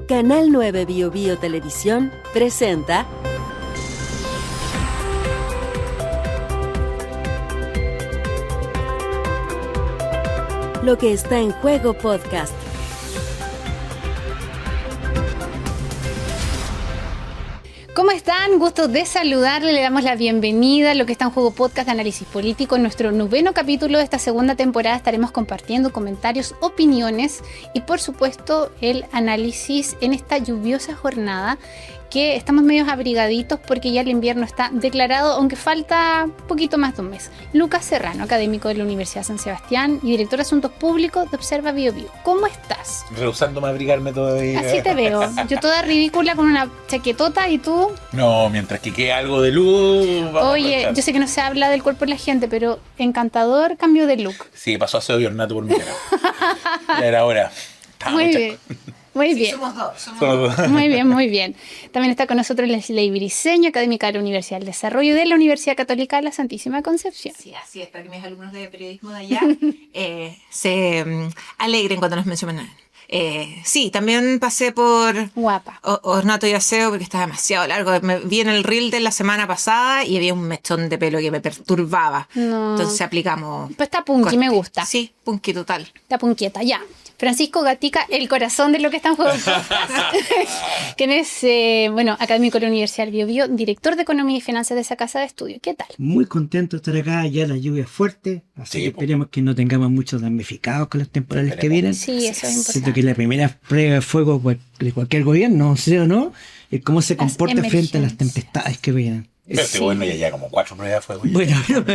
Canal 9 Bio Televisión presenta Lo que está en juego podcast. ¿Cómo están? Gusto de saludarle. Le damos la bienvenida a Lo que está en juego podcast de análisis político. En nuestro 9º capítulo de esta segunda temporada estaremos compartiendo comentarios, opiniones y por supuesto el análisis en esta lluviosa jornada que estamos medios abrigaditos porque ya el invierno está declarado, aunque falta poquito más de un mes. Lucas Serrano, académico de la Universidad San Sebastián y director de Asuntos Públicos de Observa Bio. ¿Cómo estás? Rehusándome a abrigarme todavía. Así te veo. Yo toda ridícula con una chaquetota y tú... No, mientras que quede algo de luz... Oye, yo sé que no se habla del cuerpo de la gente, pero encantador cambio de look. Sí, pasó a ser ornato por mi cara. Ya era hora. Muy bien. Muy bien. Sí, somos dos. Muy bien, muy bien. También está con nosotros Leslie Briceño, académica de la Universidad del Desarrollo de la Universidad Católica de la Santísima Concepción. Sí, así es, para que mis alumnos de periodismo de allá se alegren cuando nos mencionan. Sí, también pasé por Guapa. ornato y aseo porque estaba demasiado largo. Me vi en el reel de la semana pasada y había un mechón de pelo que me perturbaba. No. Entonces aplicamos... Pues está punky, corte. me gusta. Sí, punky total. Está punquieta, ya. Francisco Gatica, el corazón de Lo que está en juego. Quien es, académico de la Universidad del Bio, director de Economía y Finanzas de esa casa de estudio. ¿Qué tal? Muy contento de estar acá, ya la lluvia es fuerte, así Sí, que esperemos que no tengamos muchos damnificados con las temporales que vienen. Sí, eso es Siento importante. que la primera prueba de fuego de cualquier gobierno, ¿sí o no? Es cómo se Las comporta frente a las emergencias. tempestades que vienen. Pero este bueno ya como 4 pruebas de fuego. ya. Bueno,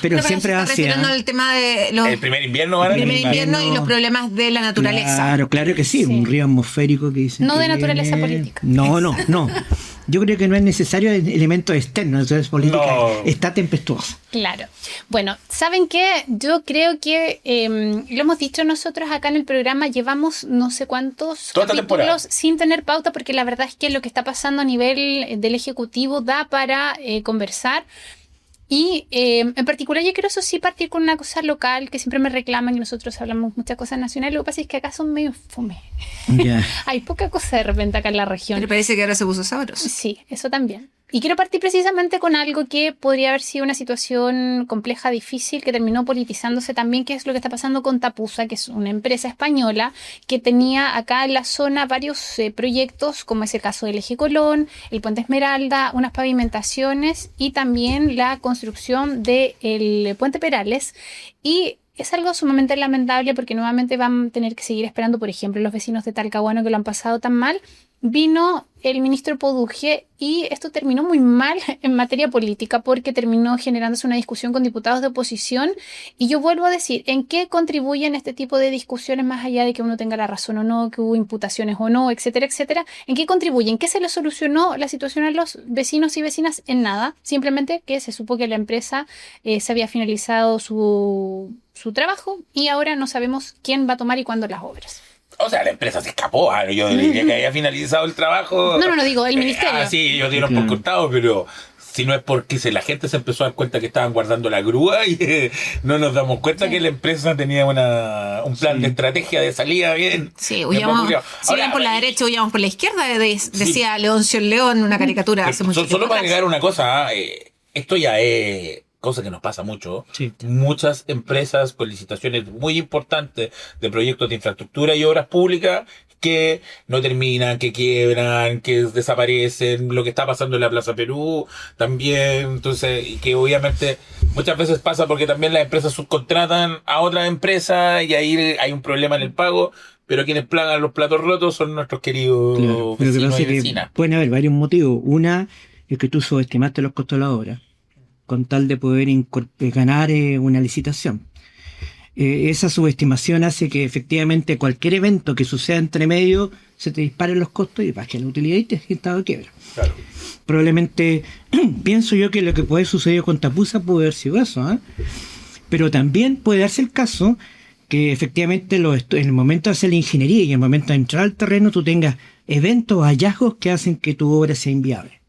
pero siempre se está hacia... refiriendo al tema de los... El primer invierno van a primer tener- invierno y invierno. los problemas de la naturaleza. Claro que sí, Sí. un río atmosférico que dicen No que de naturaleza viene. política. No. Yo creo que no es necesario elementos externos, entonces política No. está tempestuosa. Claro. Bueno, ¿saben qué? Yo creo que lo hemos dicho nosotros acá en el programa, llevamos no sé cuántos Toda esta temporada. capítulos sin tener pauta, porque la verdad es que lo que está pasando a nivel del Ejecutivo da para conversar. Y en particular yo quiero eso sí partir con una cosa local que siempre me reclaman, que nosotros hablamos muchas cosas nacionales. Lo que pasa es que acá son medio fome. Ya. Hay poca cosa de repente acá en la región. Pero parece que ahora se puso sabroso. Sí, eso también. Y quiero partir precisamente con algo que podría haber sido una situación compleja, difícil, que terminó politizándose también, que es lo que está pasando con Tapusa, que es una empresa española que tenía acá en la zona varios proyectos, como es el caso del Eje Colón, el Puente Esmeralda, unas pavimentaciones y también la construcción del Puente Perales. Y es algo sumamente lamentable porque nuevamente van a tener que seguir esperando, por ejemplo, los vecinos de Talcahuano que lo han pasado tan mal. Vino el ministro Poduje y esto terminó muy mal en materia política porque terminó generándose una discusión con diputados de oposición. Y yo vuelvo a decir, ¿en qué contribuyen este tipo de discusiones más allá de que uno tenga la razón o no, que hubo imputaciones o no, etcétera, etcétera? ¿En qué contribuyen? ¿Qué se le solucionó la situación a los vecinos y vecinas? En nada. Simplemente que se supo que la empresa se había finalizado su trabajo y ahora no sabemos quién va a tomar y cuándo las obras. O sea, la empresa se escapó. Yo diría que había finalizado el trabajo. No, digo, el ministerio. Sí, ellos dieron por cortado, pero si no es porque la gente se empezó a dar cuenta que estaban guardando la grúa y no nos damos cuenta que la empresa tenía un plan de estrategia de salida bien. Sí, huyamos, si bien por la derecha, huyamos por la izquierda, decía Leoncio el León, una caricatura hace mucho tiempo. Solo para atrás. agregar una cosa, esto ya es cosa que nos pasa mucho. Sí. Muchas empresas con licitaciones muy importantes de proyectos de infraestructura y obras públicas que no terminan, que quiebran, que desaparecen, lo que está pasando en la Plaza Perú también, entonces, y que obviamente muchas veces pasa porque también las empresas subcontratan a otras empresas y ahí hay un problema en el pago, pero quienes pagan los platos rotos son nuestros queridos Claro, pero lo que vecinos pasa y es que vecinas. pueden haber varios motivos. Una es que tú subestimaste los costos de la obra con tal de poder ganar una licitación. Esa subestimación hace que efectivamente cualquier evento que suceda entre medio se te disparen los costos y baje la utilidad y te has estado de quiebra. Claro. Probablemente pienso yo que lo que puede suceder con Tapusa puede haber sido eso, pero también puede darse el caso que efectivamente en el momento de hacer la ingeniería y en el momento de entrar al terreno tú tengas eventos o hallazgos que hacen que tu obra sea inviable.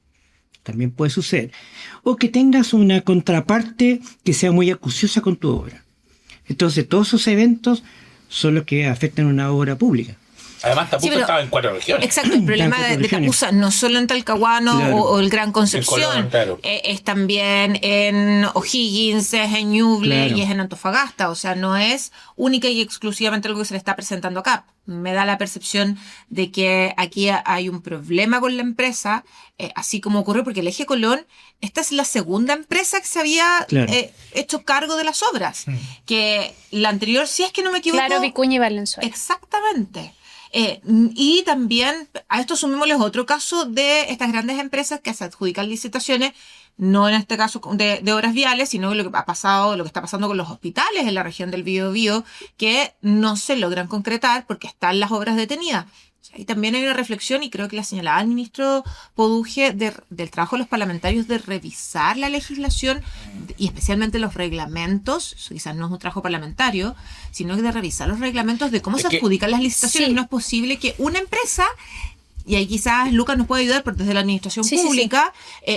También puede suceder. O que tengas una contraparte que sea muy acuciosa con tu obra. Entonces todos esos eventos son los que afectan una obra pública. Además, Tapusa pero- estaba en 4 regiones. Exacto, el problema Tantas de regiones. Tapusa no solo en Talcahuano Claro. o el Gran Concepción, En Colón, claro. es también en O'Higgins, es en Ñuble Claro. y es en Antofagasta. O sea, no es única y exclusivamente algo que se le está presentando acá. Me da la percepción de que aquí hay un problema con la empresa, así como ocurrió, porque el Eje Colón, esta es la segunda empresa que se había Claro. hecho cargo de las obras. Que la anterior, si es que no me equivoco... Claro, Vicuña y Valenzuela. Exactamente. Y también a esto sumémosles otro caso de estas grandes empresas que se adjudican licitaciones, no en este caso de obras viales, sino lo que ha pasado, lo que está pasando con los hospitales en la región del Biobío, que no se logran concretar porque están las obras detenidas. O sea, y también hay una reflexión, y creo que la señalaba el ministro Poduje, del trabajo de los parlamentarios de revisar la legislación y especialmente los reglamentos. Eso quizás no es un trabajo parlamentario, sino que de revisar los reglamentos de cómo Es se que- adjudican las licitaciones. Sí. No es posible que una empresa, y ahí quizás Lucas nos puede ayudar, porque desde la administración Sí, sí, sí. pública,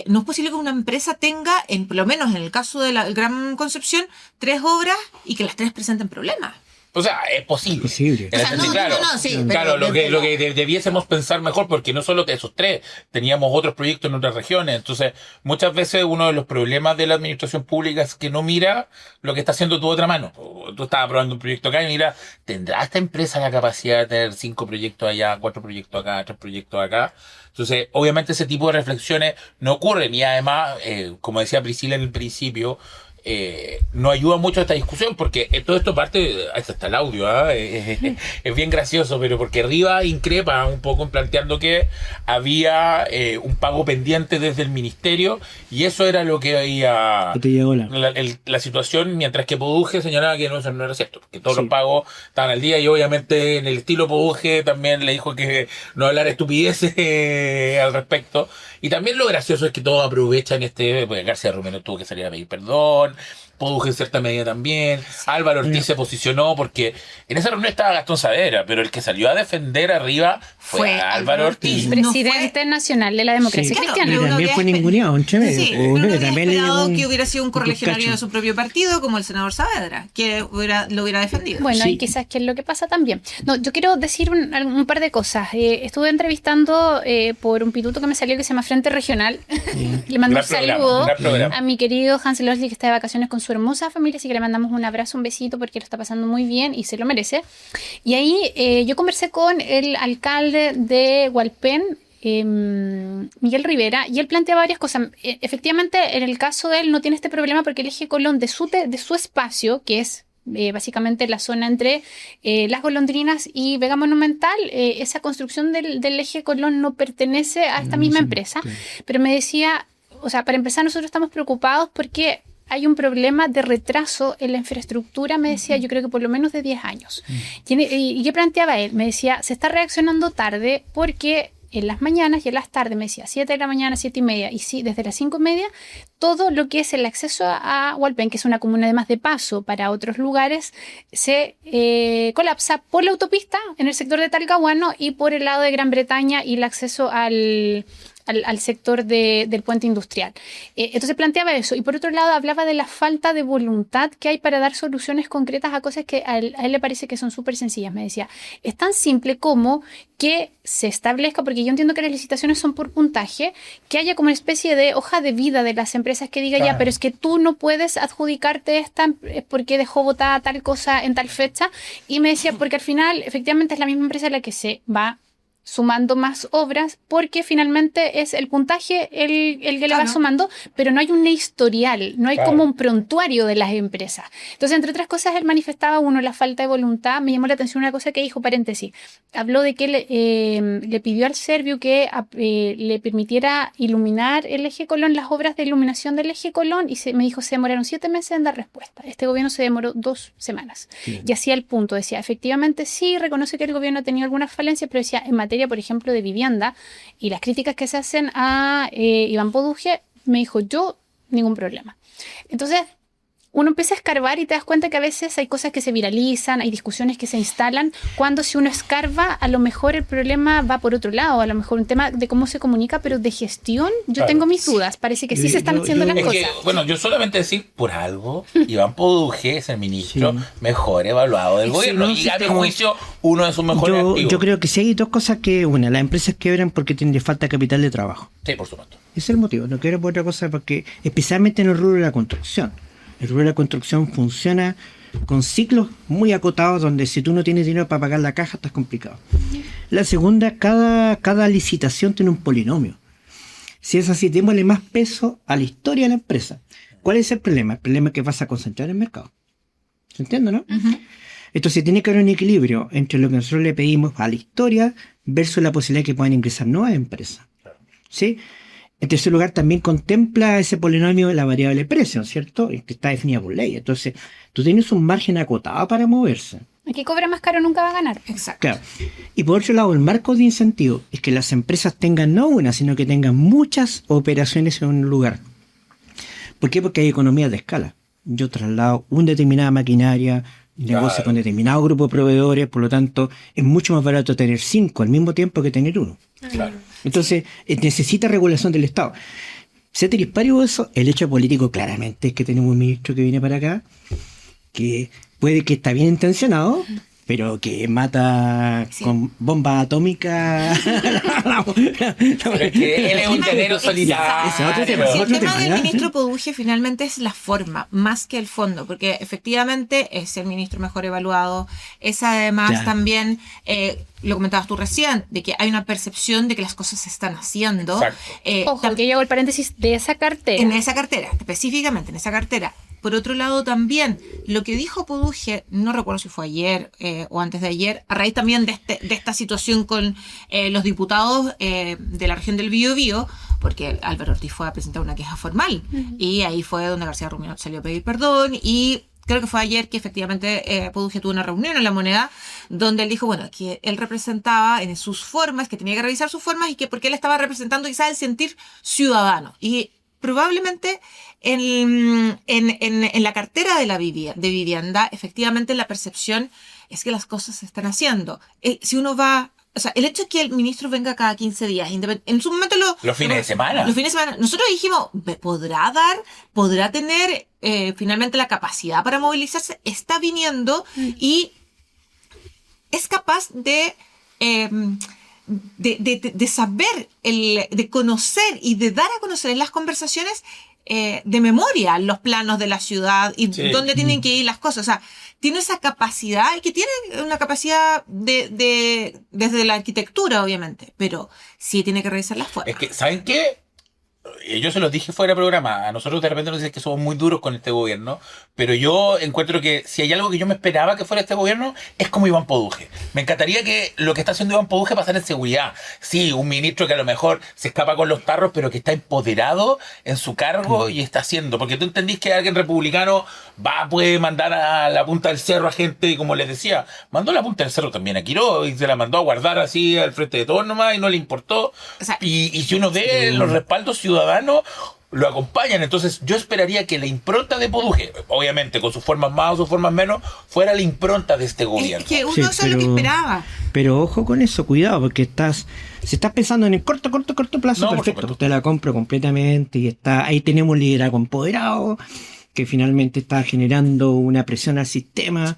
no es posible que una empresa tenga, por lo menos en el caso de la Gran Concepción, 3 obras y que las 3 presenten problemas. O sea, es posible. Posible. En O sea, el no, sentido, digo, no, sí, pero- claro, lo pero- que debiésemos pensar mejor, porque no solo que esos 3, teníamos otros proyectos en otras regiones. Entonces, muchas veces uno de los problemas de la administración pública es que no mira lo que está haciendo tu otra mano. O tú estás aprobando un proyecto acá y mira, ¿tendrá esta empresa la capacidad de tener 5 proyectos allá, 4 proyectos acá, 3 proyectos acá? Entonces, obviamente ese tipo de reflexiones no ocurren y además, como decía Priscila en el principio, no ayuda mucho a esta discusión porque todo esto parte, ahí está el audio, ¿ah? Es bien gracioso, pero porque arriba increpa un poco en planteando que había un pago pendiente desde el ministerio y eso era lo que había Que te llegó la situación, mientras que Poduje señalaba que no, eso no era cierto, que todos Sí. los pagos estaban al día y obviamente en el estilo Poduje también le dijo que no hablara estupideces al respecto. Y también lo gracioso es que todos aprovechan porque García Romero tuvo que salir a pedir perdón, Poduje en cierta medida también, Álvaro Ortiz se posicionó porque en esa reunión estaba Gastón Saavedra, pero el que salió a defender arriba fue Álvaro Ortiz. No Presidente nacional de la democracia Sí. cristiana. Y Uno también habría fue esper- ninguneado, chévere. Sí, O pero uno habría también le dio esperado un- que hubiera sido un correligionario cacho. de su propio partido, como el senador Saavedra, que lo hubiera defendido. Bueno, Sí. y quizás que es lo que pasa también. No, yo quiero decir un par de cosas. Estuve entrevistando por un pituto que me salió que se llama Frente Regional. Le mando un Gran programa, saludo gran programa. a mi querido Hansel Osley, que está de vacaciones con su hermosa familia, así que le mandamos un abrazo, un besito, porque lo está pasando muy bien y se lo merece. Y ahí yo conversé con el alcalde de Hualpén, Miguel Rivera, y él plantea varias cosas. Efectivamente, en el caso de él no tiene este problema porque el eje Colón de su espacio, que es básicamente la zona entre Las Golondrinas y Vega Monumental, esa construcción del eje Colón no pertenece a esta misma empresa, pero me decía, o sea, para empezar nosotros estamos preocupados porque hay un problema de retraso en la infraestructura, me decía, yo creo que por lo menos de 10 años. ¿Y qué planteaba él? Me decía, se está reaccionando tarde porque en las mañanas y en las tardes, me decía, 7 de la mañana, 7 y media, y sí, desde las 5 y media, todo lo que es el acceso a Hualpén, que es una comuna además de paso para otros lugares, se colapsa por la autopista en el sector de Talcahuano y por el lado de Gran Bretaña y el acceso al sector del puente industrial. Entonces planteaba eso. Y por otro lado hablaba de la falta de voluntad que hay para dar soluciones concretas a cosas que a él le parece que son súper sencillas. Me decía, es tan simple como que se establezca, porque yo entiendo que las licitaciones son por puntaje, que haya como una especie de hoja de vida de las empresas que diga, Claro. ya, pero es que tú no puedes adjudicarte esta porque dejó botada tal cosa en tal fecha. Y me decía, porque al final efectivamente es la misma empresa la que se va sumando más obras, porque finalmente es el puntaje el que le va Claro. sumando, pero no hay un historial, no hay Claro. como un prontuario de las empresas. Entonces, entre otras cosas, él manifestaba, uno, la falta de voluntad. Me llamó la atención una cosa que dijo, paréntesis, habló de que le pidió al Serviu que le permitiera iluminar el eje Colón, las obras de iluminación del eje Colón, y me dijo, se demoraron 7 meses en dar respuesta. Este gobierno se demoró 2 semanas. Y hacía el punto, decía, efectivamente sí, reconoce que el gobierno ha tenido algunas falencias, pero decía, en materia, por ejemplo, de vivienda y las críticas que se hacen a Iván Poduje, me dijo, yo, ningún problema. Entonces, uno empieza a escarbar y te das cuenta que a veces hay cosas que se viralizan, hay discusiones que se instalan, cuando si uno escarba, a lo mejor el problema va por otro lado, a lo mejor un tema de cómo se comunica, pero de gestión, yo tengo mis dudas. Parece que sí se están haciendo las Es cosas. que, bueno, yo solamente decir, por algo, Iván Poduje es el ministro mejor evaluado del gobierno. no, Y sí, a mi pero juicio, uno de sus mejores activos. yo creo que sí hay dos cosas que, una, las empresas quiebran porque tienen falta de capital de trabajo. Sí, por supuesto. Ese es el motivo, no quiero por otra cosa, porque especialmente en el rubro de la construcción. El rubro de la construcción funciona con ciclos muy acotados donde si tú no tienes dinero para pagar la caja estás complicado. La segunda, cada licitación tiene un polinomio. Si es así, démosle más peso a la historia de la empresa. ¿Cuál es el problema? El problema es que vas a concentrar el mercado. ¿Se entiende, no? Entonces tiene que haber un equilibrio entre lo que nosotros le pedimos a la historia versus la posibilidad de que puedan ingresar nuevas empresas. ¿Sí? En tercer lugar, también contempla ese polinomio de la variable precio, ¿cierto? Que está definida por ley. Entonces, tú tienes un margen acotado para moverse. El que cobra más caro nunca va a ganar. Exacto. Claro. Y por otro lado, el marco de incentivo es que las empresas tengan no una, sino que tengan muchas operaciones en un lugar. ¿Por qué? Porque hay economías de escala. Yo traslado una determinada maquinaria, negocio con determinado grupo de proveedores, por lo tanto, es mucho más barato tener 5 al mismo tiempo que tener 1. Claro. Entonces, necesita regulación del Estado. Ceteris paribus eso, el hecho político claramente es que tenemos un ministro que viene para acá, que puede que está bien intencionado, pero que mata con bomba atómica. Pero es que él es un guerrero solitario. Ese es otro tema. Sí, el otro tema tema, del ¿ya? ministro Poduje finalmente es la forma, más que el fondo, porque efectivamente es el ministro mejor evaluado, es además Ya. también, lo comentabas tú recién, de que hay una percepción de que las cosas se están haciendo. Exacto. Ojo, que yo hago el paréntesis de esa cartera. En esa cartera, específicamente en esa cartera. Por otro lado también, lo que dijo Poduje, no recuerdo si fue ayer o antes de ayer, a raíz también de esta situación con los diputados de la región del Biobío, porque Álvaro Ortiz fue a presentar una queja formal y ahí fue donde García Rumiñahui salió a pedir perdón y creo que fue ayer que efectivamente Poduje tuvo una reunión en La Moneda donde él dijo, bueno, que él representaba en sus formas, que tenía que revisar sus formas y que porque él estaba representando quizás el sentir ciudadano. Y probablemente en la cartera de vivienda, efectivamente la percepción es que las cosas se están haciendo. Si uno va, o sea, el hecho de que el ministro venga cada 15 días, en su momento Los fines de semana. Los fines de semana. Nosotros dijimos, podrá tener finalmente la capacidad para movilizarse, está viniendo y es capaz de saber, de conocer y de dar a conocer en las conversaciones de memoria los planos de la ciudad y dónde tienen que ir las cosas. O sea, tiene esa capacidad y que tiene una capacidad desde la arquitectura, obviamente, pero sí tiene que revisar las formas. Es que, ¿saben qué? Yo se los dije fuera de programa. A nosotros de repente nos dicen que somos muy duros con este gobierno, pero yo encuentro que si hay algo que yo me esperaba que fuera este gobierno, es como Iván Poduje. Me encantaría que lo que está haciendo Iván Poduje pasara en seguridad. Sí, un ministro que a lo mejor se escapa con los tarros, pero que está empoderado en su cargo y está haciendo. Porque tú entendís que alguien republicano puede mandar a la punta del cerro a gente, y como les decía, mandó a la punta del cerro también a Quiró y se la mandó a guardar así al frente de todos nomás y no le importó. O sea, Y si uno ve los respaldos ciudadanos, lo acompañan. Entonces yo esperaría que la impronta de Poduje, obviamente con sus formas más o sus formas menos, fuera la impronta de este gobierno. Es que uno Sí, eso es lo que esperaba. Pero ojo con eso, cuidado, porque si estás pensando en el corto plazo, No, por perfecto, supuesto. te la compro completamente y ahí tenemos un liderazgo empoderado que finalmente está generando una presión al sistema,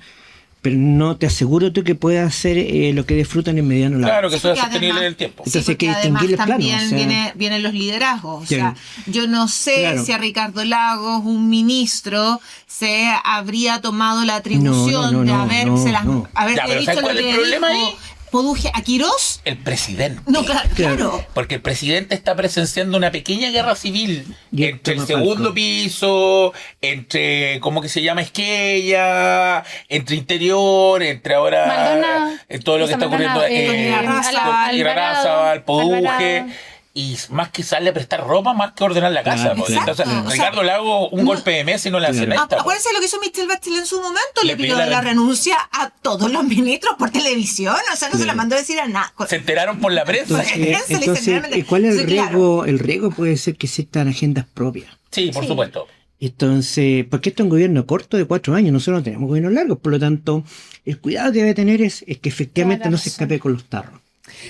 pero no te aseguro tú que puedas hacer lo que disfrutan en mediano plazo. Claro que eso es Porque sostenible además- en el tiempo. Entonces Sí, hay que porque distinguir el además plano, también o sea. vienen los liderazgos. O Sí. sea, yo no sé Claro. si a Ricardo Lagos, un ministro, se habría tomado la atribución de haberle Ya, pero dicho ¿sabes lo cuál es que el problema dijo ahí? Poduje a Quirós. El presidente. No, claro. Porque el presidente está presenciando una pequeña guerra civil Y entre el esto me segundo faltó. piso, entre, ¿cómo que se llama? Esquella, entre Interior, entre ahora Maldonado, en todo lo que Luisa está ocurriendo Maldonado, en Irarrázaval, Irarrázaval, Poduje. Alvarado. Y más que sale a prestar ropa, más que ordenar la casa. Claro, pues. exacto. Entonces, O sea, Ricardo Lago, un golpe de mesa y no le hace Claro. nada. Acuérdense lo que hizo Michelle Bachelet en su momento, Le le pidió pidió la la renuncia a todos los ministros por televisión, o sea, no se la mandó a decir a nada. Se enteraron por la prensa. Entonces, ¿cuál es el riesgo? El riesgo puede ser que existan agendas propias. Sí, por Sí. supuesto. Entonces, porque esto es un gobierno corto de 4 años, nosotros no tenemos gobiernos largos, por lo tanto, el cuidado que debe tener es que efectivamente Toda la no se razón. escape con los tarros.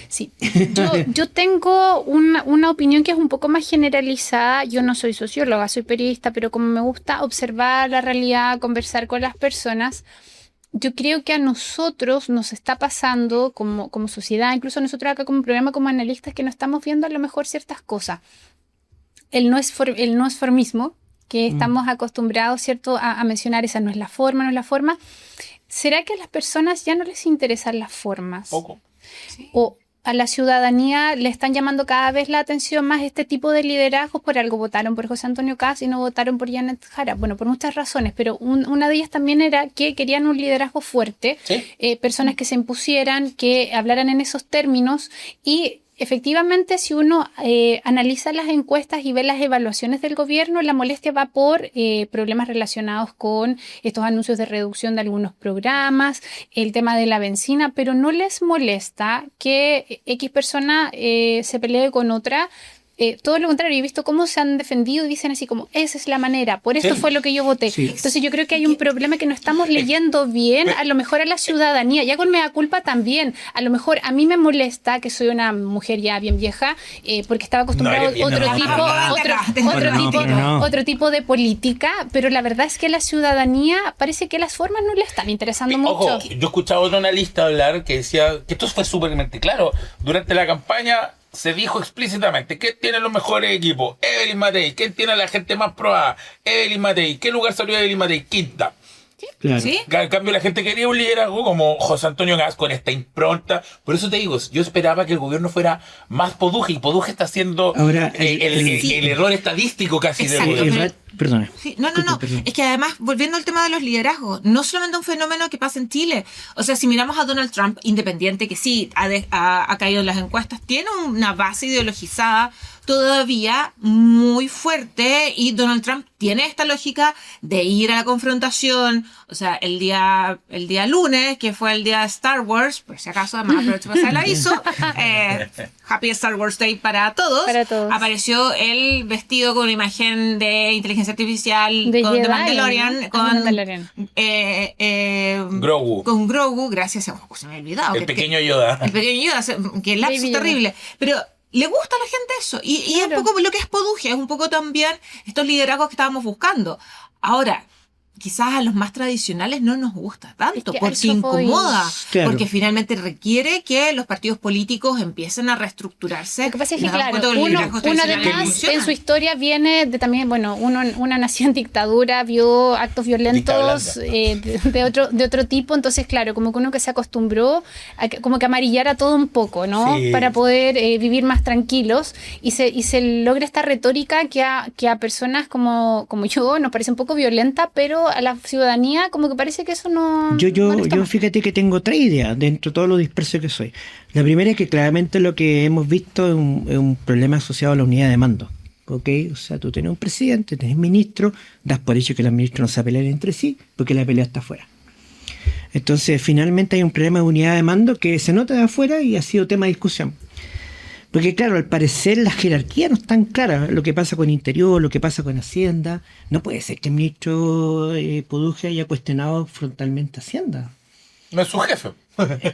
Sí, yo tengo una opinión que es un poco más generalizada. Yo no soy socióloga, soy periodista, pero como me gusta observar la realidad, conversar con las personas, yo creo que a nosotros nos está pasando como sociedad, incluso nosotros acá como programa, como analistas, que no estamos viendo a lo mejor ciertas cosas. El no es formismo, que estamos acostumbrados, ¿cierto?, a mencionar, esa no es la forma, no es la forma. ¿Será que a las personas ya no les interesan las formas? Poco. O a la ciudadanía le están llamando cada vez la atención más este tipo de liderazgos? Por algo votaron por José Antonio Kast y no votaron por Janet Jara. Bueno, por muchas razones, pero una de ellas también era que querían un liderazgo fuerte, Sí. personas que se impusieran, que hablaran en esos términos. Y efectivamente, si uno analiza las encuestas y ve las evaluaciones del gobierno, la molestia va por problemas relacionados con estos anuncios de reducción de algunos programas, el tema de la benzina, pero no les molesta que X persona se pelee con otra. Todo lo contrario, he visto cómo se han defendido y dicen así como, esa es la manera, por esto Sí. fue lo que yo voté. Sí. Entonces yo creo que hay un problema que no estamos leyendo bien, a lo mejor a la ciudadanía, ya con mea culpa también. A lo mejor a mí me molesta que soy una mujer ya bien vieja, porque estaba acostumbrado No, eres bien, otro tipo de política, pero la verdad es que la ciudadanía parece que las formas no le están interesando mucho. Ojo, yo escuchaba a otro analista hablar que decía que esto fue súper claro. Durante la campaña se dijo explícitamente ¿quién tiene los mejores equipos? Evelyn Matei. ¿Quién tiene a la gente más probada? Evelyn Matei. ¿Qué lugar salió Evelyn Matei? Quinta. Claro. ¿Sí? En cambio, la gente quería un liderazgo como José Antonio Kast con esta impronta. Por eso te digo, yo esperaba que el gobierno fuera más Poduje, y Poduje está haciendo Ahora, el error estadístico casi Exacto. del gobierno. Perdona. Sí, no. Perdón. Es que además, volviendo al tema de los liderazgos, no solamente un fenómeno que pasa en Chile. O sea, si miramos a Donald Trump, independiente que sí ha caído en las encuestas, tiene una base ideologizada todavía muy fuerte, y Donald Trump tiene esta lógica de ir a la confrontación. O sea, el día lunes, que fue el día de Star Wars, por si acaso, además aprovecho para hacer el aviso, Happy Star Wars Day para todos. Para todos. Apareció él vestido con una imagen de inteligencia artificial De con Jedi, The Mandalorian, ¿no? con Mandalorian. Grogu. Con Grogu, gracias a... se me ha olvidado. El pequeño Yoda. El pequeño Yoda, que lapsus Baby Yoda. terrible. Pero le gusta a la gente eso. Y es un poco lo que es Poduje, es un poco también estos liderazgos que estábamos buscando. Ahora, quizás a los más tradicionales no nos gusta tanto, Es que a porque eso voy. incomoda, Claro. porque finalmente requiere que los partidos políticos empiecen a reestructurarse. Lo que pasa es y que, nos damos claro, cuenta que los uno liderazgos tradicionales no además funcionan. en su historia viene de también, bueno, uno nació en dictadura, vio actos violentos de otro tipo, entonces, claro, como que uno que se acostumbró a como que amarillar a todo un poco, ¿no? Sí. Para poder vivir más tranquilos, y se logra esta retórica que a personas como yo nos parece un poco violenta, pero a la ciudadanía como que parece que eso no molesta Yo más. fíjate que tengo 3 ideas dentro de todo lo disperso que soy. La primera es que claramente lo que hemos visto es un problema asociado a la unidad de mando. ¿Ok? O sea, tú tienes un presidente, tienes ministro, das por hecho que los ministros no se pelean entre sí, porque la pelea está afuera. Entonces, finalmente hay un problema de unidad de mando que se nota de afuera y ha sido tema de discusión. Porque claro, al parecer las jerarquías no están claras. Lo que pasa con Interior, lo que pasa con Hacienda. No puede ser que el ministro Poduje haya cuestionado frontalmente Hacienda. No es su jefe.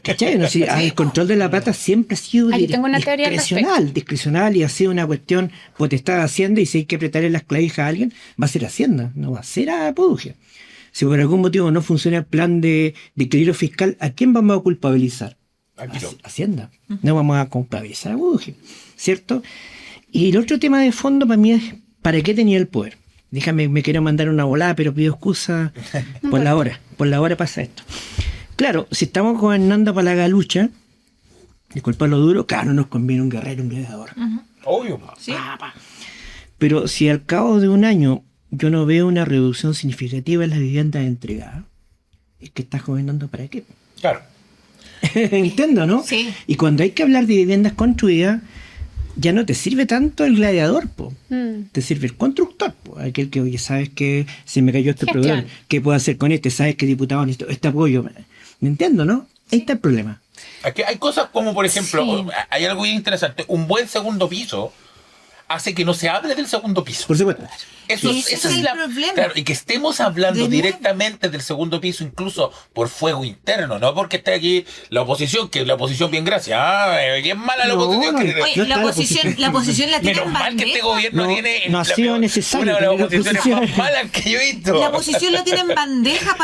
¿Cachai? No, si, el control de la plata siempre ha sido Aquí tengo una teoría al discrecional, y ha sido una cuestión potestad de Hacienda, y si hay que apretarle las clavijas a alguien, va a ser Hacienda, no va a ser a Poduje. Si por algún motivo no funciona el plan de equilibrio fiscal, ¿a quién vamos a culpabilizar? Aquí no. Hacienda. No vamos a culpabilizar a Poduje, ¿cierto? Y el otro tema de fondo para mí es ¿para qué tenía el poder? Déjame, me quiero mandar una volada, pero pido excusa por la hora. Por la hora pasa esto. Claro, si estamos gobernando para la galucha, disculpa lo duro, claro, nos conviene un guerrero, un gladiador. Obvio. ¿Sí? Pero si al cabo de un año yo no veo una reducción significativa en las viviendas entregadas, es que estás gobernando para qué. Claro. Entiendo, ¿no? Sí. Y cuando hay que hablar de viviendas construidas, ya no te sirve tanto el gladiador, po. Te sirve el constructor, po. Aquel que, oye, sabes que se me cayó este Gestión. proveedor, ¿qué puedo hacer con este? ¿Sabes qué diputado necesito este apoyo? ¿Me entiendo, no? Ahí está el problema. Aquí hay cosas como, por ejemplo, Sí. hay algo bien interesante. Un buen segundo piso hace que no se hable del segundo piso. Por supuesto. Eso Y ese es el problema. Claro, y que estemos hablando De nuevo. directamente del segundo piso, incluso por fuego interno, no porque esté aquí la oposición, que la oposición bien gracias. Bien mala la No, oposición. no, que- no. Oye, No la está oposición, la oposición la tiene Menos en mal que este bandeja. gobierno No, tiene no ha sido necesario una de las tener oposiciones oposición. más malas que yo he visto. La oposición la tiene en bandeja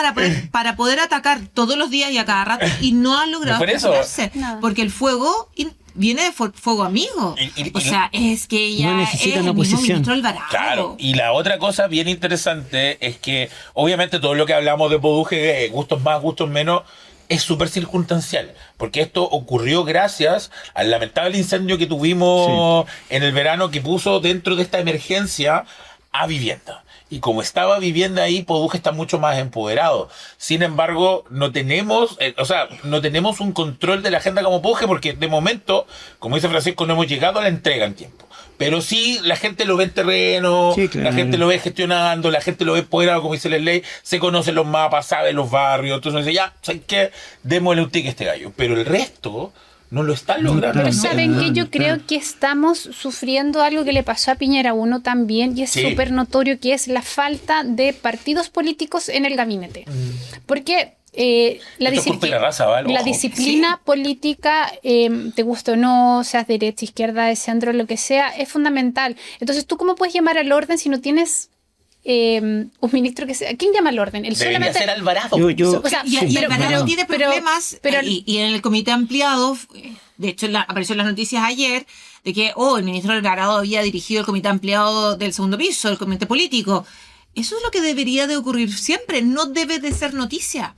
para poder atacar todos los días y a cada rato y no ha logrado Por eso. presentarse. Nada. Porque el fuego viene de fuego amigo. Y- O sea, es que ella No es necesitan el mismo oposición. ministro Alvarado. Claro, y la otra cosa bien interesante es que obviamente todo lo que hablamos de Poduje, gustos más, gustos menos, es súper circunstancial, porque esto ocurrió gracias al lamentable incendio que tuvimos en el verano que puso dentro de esta emergencia a vivienda. Y como estaba vivienda ahí, Poduje está mucho más empoderado. Sin embargo, no tenemos un control de la agenda como Poduje, porque de momento, como dice Francisco, no hemos llegado a la entrega en tiempo. Pero sí, la gente lo ve en terreno, Sí, claro. la gente lo ve gestionando, la gente lo ve empoderado, como dice la ley, se conocen los mapas, sabe los barrios, entonces dice, ya, ¿sabes qué? Démosle un tique a este gallo. Pero el resto no lo están logrando. Pero No, ¿saben no, qué? Yo no, creo claro. que estamos sufriendo algo que le pasó a Piñera 1 también, y es Sí. súper notorio, que es la falta de partidos políticos en el gabinete. Porque la, Esto es culpa de la raza, ¿vale? la Ojo. disciplina política, te guste o no, seas derecha, izquierda, de centro, lo que sea, es fundamental. Entonces, ¿tú cómo puedes llamar al orden si no tienes un ministro que sea? ¿Quién llama al orden? Él Debería solamente... ser Alvarado. Yo- O sea, Y, y pero- Alvarado pero- tiene pero- problemas pero- y en el comité ampliado, de hecho apareció en las noticias ayer, de que el ministro Alvarado había dirigido el comité ampliado del segundo piso, el comité político. Eso es lo que debería de ocurrir siempre, no debe de ser noticia.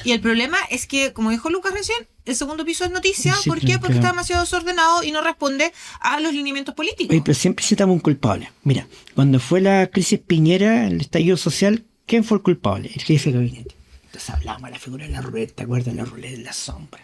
Y el problema es que, como dijo Lucas recién, el segundo piso es noticia. Sí, ¿Por qué? Porque claro. está demasiado desordenado y no responde a los lineamientos políticos. Oye, pero siempre citamos un culpable. Mira, cuando fue la crisis Piñera, el estallido social, ¿quién fue el culpable? El jefe de gabinete. Entonces hablamos de la figura de la ruleta, ¿te acuerdas? La ruleta de la sombra.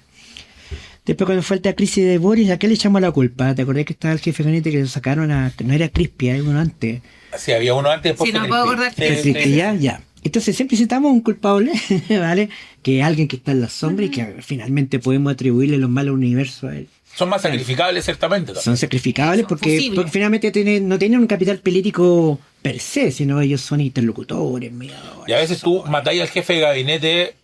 Después cuando fue la crisis de Boris, ¿a qué le echamos la culpa? ¿Te acordás que estaba el jefe de gabinete que lo sacaron que no era Crispy, hay uno antes? Sí, había uno antes, después Sí, no fue puedo Crispy. acordar. El Crispy, ya. Entonces siempre citamos un culpable, ¿vale? Que es alguien que está en la sombra y que finalmente podemos atribuirle los malos universos a él. Son más sacrificables, ciertamente. también. Son sacrificables Son porque fusibles. finalmente no tienen un capital político per se, sino ellos son interlocutores, mediadores. Y a veces tú matáis al jefe de gabinete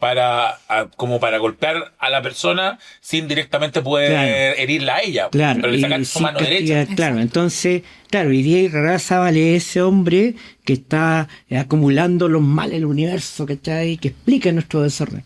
como para golpear a la persona sin directamente poder Claro. herirla a ella. Claro, Pero le y sacas su sin mano castigar, derecha. claro, entonces, claro, y Díaz Razábal es ese hombre que está acumulando los males del universo, ¿cachai? Que explica nuestro desorden.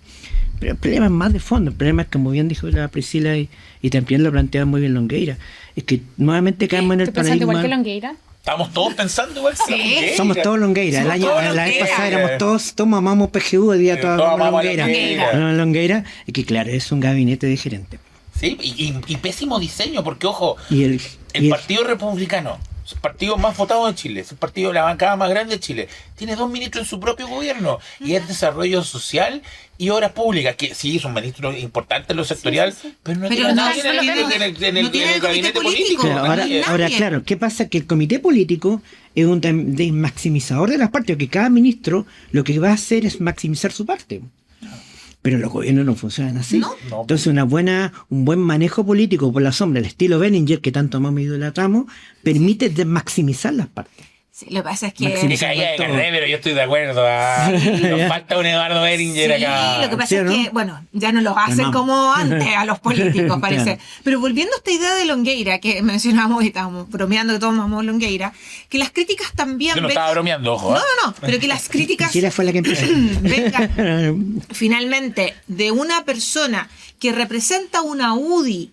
Pero el problema es más de fondo, el problema es que, como bien dijo la Priscila y también lo plantea muy bien Longueira, es que nuevamente caemos en el ¿Tú pensando igual que paradigma. Longueira? Estamos todos pensando igual. Sí. Longueira. Somos todos Longueira. Somos todos La vez Longueira. pasada éramos todos amamos PGU, hoy día todos Todos amamos amamos a Longueira. Longueira. No, Longueira, es que claro, es un gabinete de gerente. Sí, y pésimo diseño, porque ojo, Y el Partido Republicano, es el partido más votado de Chile, es el partido de la bancada más grande de Chile, tiene 2 ministros en su propio gobierno, y es desarrollo social y obras públicas, que sí, son ministros importantes en lo sectorial, pero no Pero tiene no, nadie no en tiene- el no tiene el gabinete comité político. político. Claro, Nadie. ahora, claro, ¿qué pasa? Que el comité político es un maximizador de las partes, que cada ministro lo que va a hacer es maximizar su parte. Pero los gobiernos no funcionan así. No. No. Entonces un buen manejo político por la sombra, el estilo Bellinger, que tanto amamos y idolatramos, permite maximizar las partes. Sí, lo que pasa es que... Maximizar. Me caía de todo. carnet, pero yo estoy de acuerdo. Nos falta un Eduardo Beringer Sí, acá. lo que pasa ¿Sí o es no? que, bueno, ya no los hacen Amamos. como antes a los políticos, parece. Claro. Pero volviendo a esta idea de Longueira, que mencionamos y estábamos bromeando que todos amamos Longueira, que las críticas también... Yo no vengan- estaba bromeando, ojo. No, ¿eh? no, pero que las críticas Chile fue la que empezó. vengan finalmente de una persona que representa una UDI,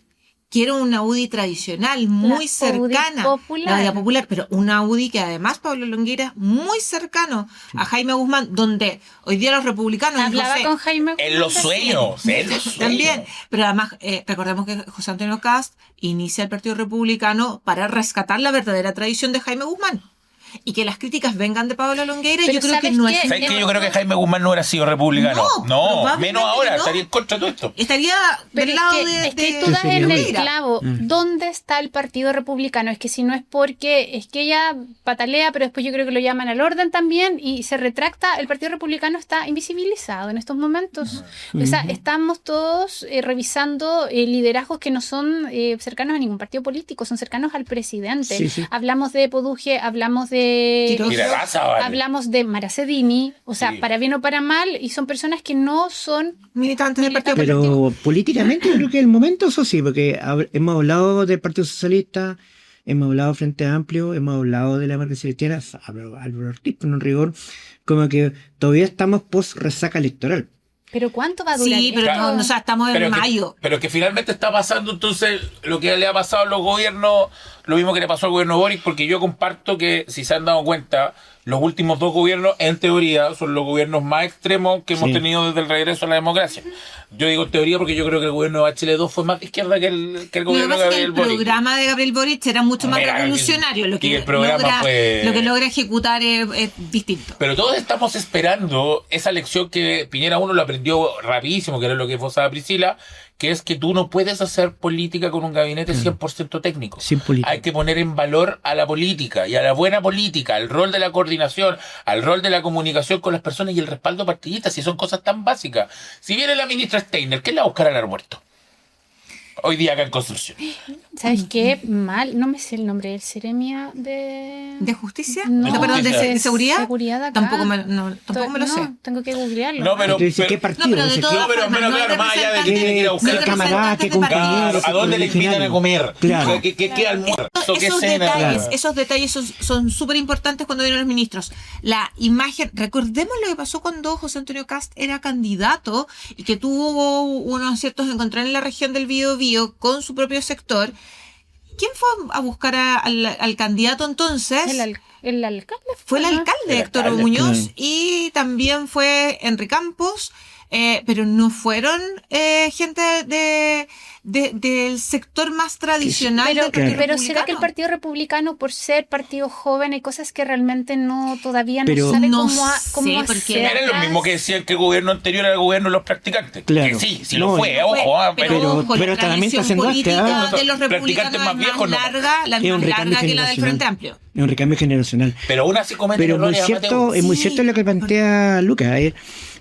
que era una UDI tradicional, muy UDI cercana, popular. la UDI popular, pero una UDI que además Pablo Longueira es muy cercano a Jaime Guzmán, donde hoy día los republicanos... Hablaba José- con Jaime En los sueños, en los sueños. también, pero además recordemos que José Antonio Cast inicia el Partido Republicano para rescatar la verdadera tradición de Jaime Guzmán. y que las críticas vengan de Pablo Longueira, Pero yo creo que ¿sabes no qué? es... ¿Sabes que yo creo que Jaime Guzmán no hubiera sido republicano? No, No, probablemente menos ahora, que no. estaría en contra de todo esto. Estaría Pero del lado es que de tú das en el Longueira. clavo. ¿Dónde está el Partido Republicano? Es que si no es porque es que ella patalea, pero después yo creo que lo llaman al orden también y se retracta. El Partido Republicano está invisibilizado en estos momentos. O sea, estamos todos revisando liderazgos que no son cercanos a ningún partido político, son cercanos al presidente. Sí, sí. Hablamos de Poduje, hablamos de Quiroz. Mira, raza, vale. hablamos de Maracedini, o sea, Sí. para bien o para mal, y son personas que no son Militantes del Partido Político. Pero políticamente yo creo que el momento, eso sí, porque hemos hablado del Partido Socialista, hemos hablado Frente Amplio, hemos hablado de la Democracia Cristiana, Álvaro Ortiz, pero en rigor, como que todavía estamos post resaca electoral. Pero ¿cuánto va a durar? Sí, pero esto? no, o sea, estamos en Pero mayo. pero que finalmente está pasando entonces lo que le ha pasado a los gobiernos, lo mismo que le pasó al gobierno de Boric, porque yo comparto que, si se han dado cuenta, los últimos dos gobiernos, en teoría, son los gobiernos más extremos que hemos Sí. tenido desde el regreso a la democracia. Yo digo en teoría porque yo creo que el gobierno de Bachelet 2 fue más de izquierda que el Lo que gobierno de pasa es que Gabriel el Boric. programa de Gabriel Boric era mucho más Mira, revolucionario. Lo y que, el programa fue- lo que logra ejecutar es distinto. Pero todos estamos esperando esa lección que Piñera uno lo aprendió rapidísimo, que era lo que esbozaba Priscila, que es que tú no puedes hacer política con un gabinete 100% técnico. Sin política. Hay que poner en valor a la política y a la buena política, al rol de la coordinación, al rol de la comunicación con las personas y el respaldo partidista, si son cosas tan básicas. Si viene la ministra Steiner, ¿qué la va a buscar al aeropuerto? Hoy día acá en Construcción. ¿Sabes qué? Mal, no me sé el nombre del Ceremia de... ¿De justicia? No, No, perdón, justicia. de seguridad. Seguridad acá. Tampoco me lo sé. Tengo que googlearlo. No, pero- Tú dices, ¿qué partido? No, pero de Dices, todas No, pero formas, no hay claro, más allá de que representantes- tiene que ir a buscar. no hay ¿Qué camarada, qué representantes de partido. compañero? Claro, ¿a dónde le invitan a comer? Claro. O sea, ¿qué almuerzo? ¿Qué Esos cena? detalles, Claro. esos detalles son súper importantes cuando vienen los ministros. La imagen, recordemos lo que pasó cuando José Antonio Cast era candidato y que tuvo unos ciertos encontrones en la región del Biobío con su propio sector. ¿Quién fue a buscar al candidato entonces? El alcalde Fue el ¿no? alcalde El Héctor alcalde, Muñoz claro. y también fue Henry Campos, pero no fueron gente del sector más tradicional Pero, del Partido pero ¿será que el Republicano? Partido Republicano, por ser partido joven, hay cosas que realmente todavía Pero- no sabe No cómo sé, porque hacerlas? Era lo mismo que decían que el gobierno anterior era el gobierno de los practicantes. Claro. Que sí No, lo fue, no ojo, pero- ojo, pero la también tradición trascendaste, política ¿ah? de los republicanos Practicantes más es viejos, no. larga, Es un recambio larga que la del generacional. Frente Amplio. Es un recambio generacional. Pero aún así cometen Pero muy errores cierto, amateurs. es muy Sí. cierto lo que plantea Lucas,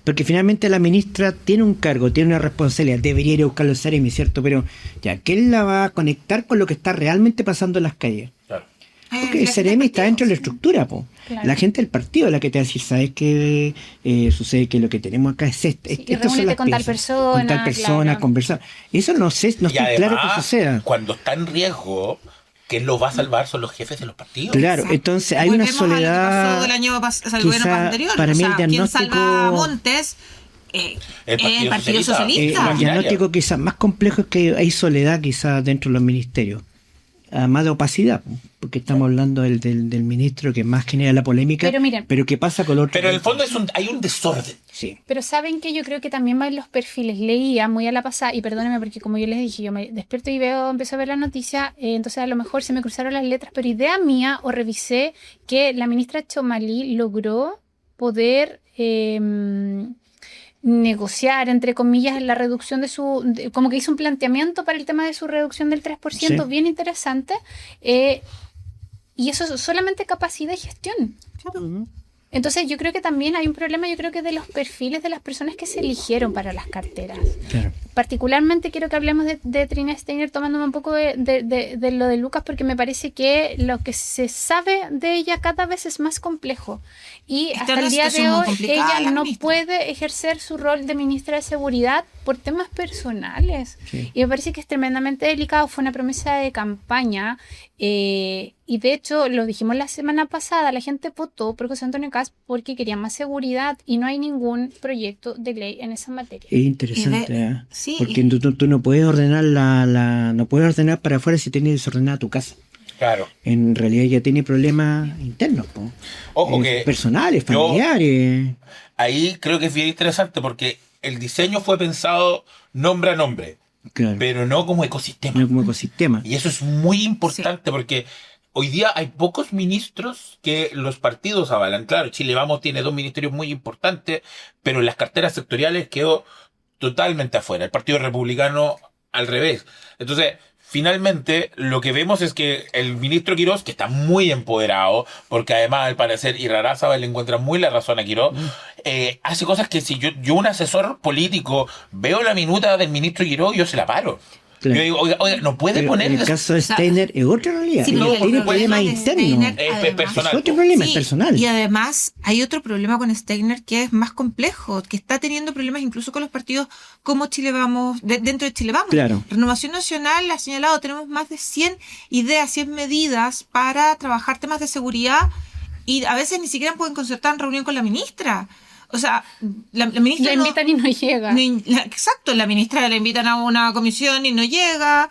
porque finalmente la ministra tiene un cargo, tiene una responsabilidad, debería ir a buscar los Ceremi, ¿cierto? Pero ya, ¿quién la va a conectar con lo que está realmente pasando en las calles? Claro. Porque el Ceremi está dentro de la estructura, po. Claro. La gente del partido es la que te va a decir, ¿sabes qué sucede? Que lo que tenemos acá es esto. Sí, y reúnete con tal persona, Con tal persona, claro. conversar. Eso no sé, no Y estoy claro que además, suceda. cuando está en riesgo, quien los va a salvar son los jefes de los partidos. Claro, Exacto. entonces hay una Volvemos a lo que pasó soledad. del año o sea, el quizá gobierno anterior. para O mí sea, el quien diagnóstico- salva a Montes El Partido el Partido Socialista. Socialista. El diagnóstico quizás más complejo es que hay soledad quizás dentro de los ministerios. Además de opacidad, porque estamos hablando del ministro que más genera la polémica, Pero miren. ¿qué pasa con los otros? Pero en el fondo hay un desorden. Sí. Pero saben que yo creo que también van los perfiles. Leía muy a la pasada, y perdónenme porque como yo les dije, yo me despierto y empiezo a ver la noticia, entonces a lo mejor se me cruzaron las letras, pero idea mía, o revisé que la ministra Chomalí logró poder negociar, entre comillas, la reducción como que hizo un planteamiento para el tema de su reducción del 3%, Sí. bien interesante, y eso es solamente capacidad y gestión. Entonces yo creo que también hay un problema, yo creo que de los perfiles de las personas que se eligieron para las carteras. Claro. Particularmente quiero que hablemos de Trina Steiner, tomándome un poco de lo de Lucas, porque me parece que lo que se sabe de ella cada vez es más complejo. Y Está hasta en el una día de situación muy hoy complicada ella la no ministra. puede ejercer su rol de ministra de Seguridad por temas personales. Sí. Y me parece que es tremendamente delicado, fue una promesa de campaña. Y de hecho, lo dijimos la semana pasada, la gente votó por José Antonio Cast porque quería más seguridad y no hay ningún proyecto de ley en esa materia. Es interesante, Y de- ¿eh? sí, Porque y- tú no puedes ordenar no puedes ordenar para afuera si tienes desordenada tu casa. Claro. En realidad ya tiene problemas internos, po. Ojo que personales, yo- familiares. ahí creo que es bien interesante porque el diseño fue pensado nombre a nombre, Claro. pero no como ecosistema. No como ecosistema. Y eso es muy importante porque hoy día hay pocos ministros que los partidos avalan. Claro, Chile Vamos tiene 2 ministerios muy importantes, pero en las carteras sectoriales quedó totalmente afuera. El Partido Republicano al revés. Entonces, finalmente, lo que vemos es que el ministro Quirós, que está muy empoderado, porque además, al parecer, Irarrázaval le encuentra muy la razón a Quirós, hace cosas que si yo un asesor político, veo la minuta del ministro Quirós, yo se la paro. Claro. Yo digo, oiga, no puede Pero poner... en el caso de Steiner es otra realidad. Sí, Él pero tiene el problemas problema de internos. Steiner, Es además, personal. Es otro problema, es Sí, personal. y además hay otro problema con Steiner que es más complejo, que está teniendo problemas incluso con los partidos como Chile Vamos, dentro de Chile Vamos. Claro. Renovación Nacional ha señalado, tenemos más de 100 ideas, 100 medidas para trabajar temas de seguridad y a veces ni siquiera pueden concertar reunión con la ministra. O sea, la ministra La invitan y no llega. Exacto, la ministra la invitan a una comisión y no llega.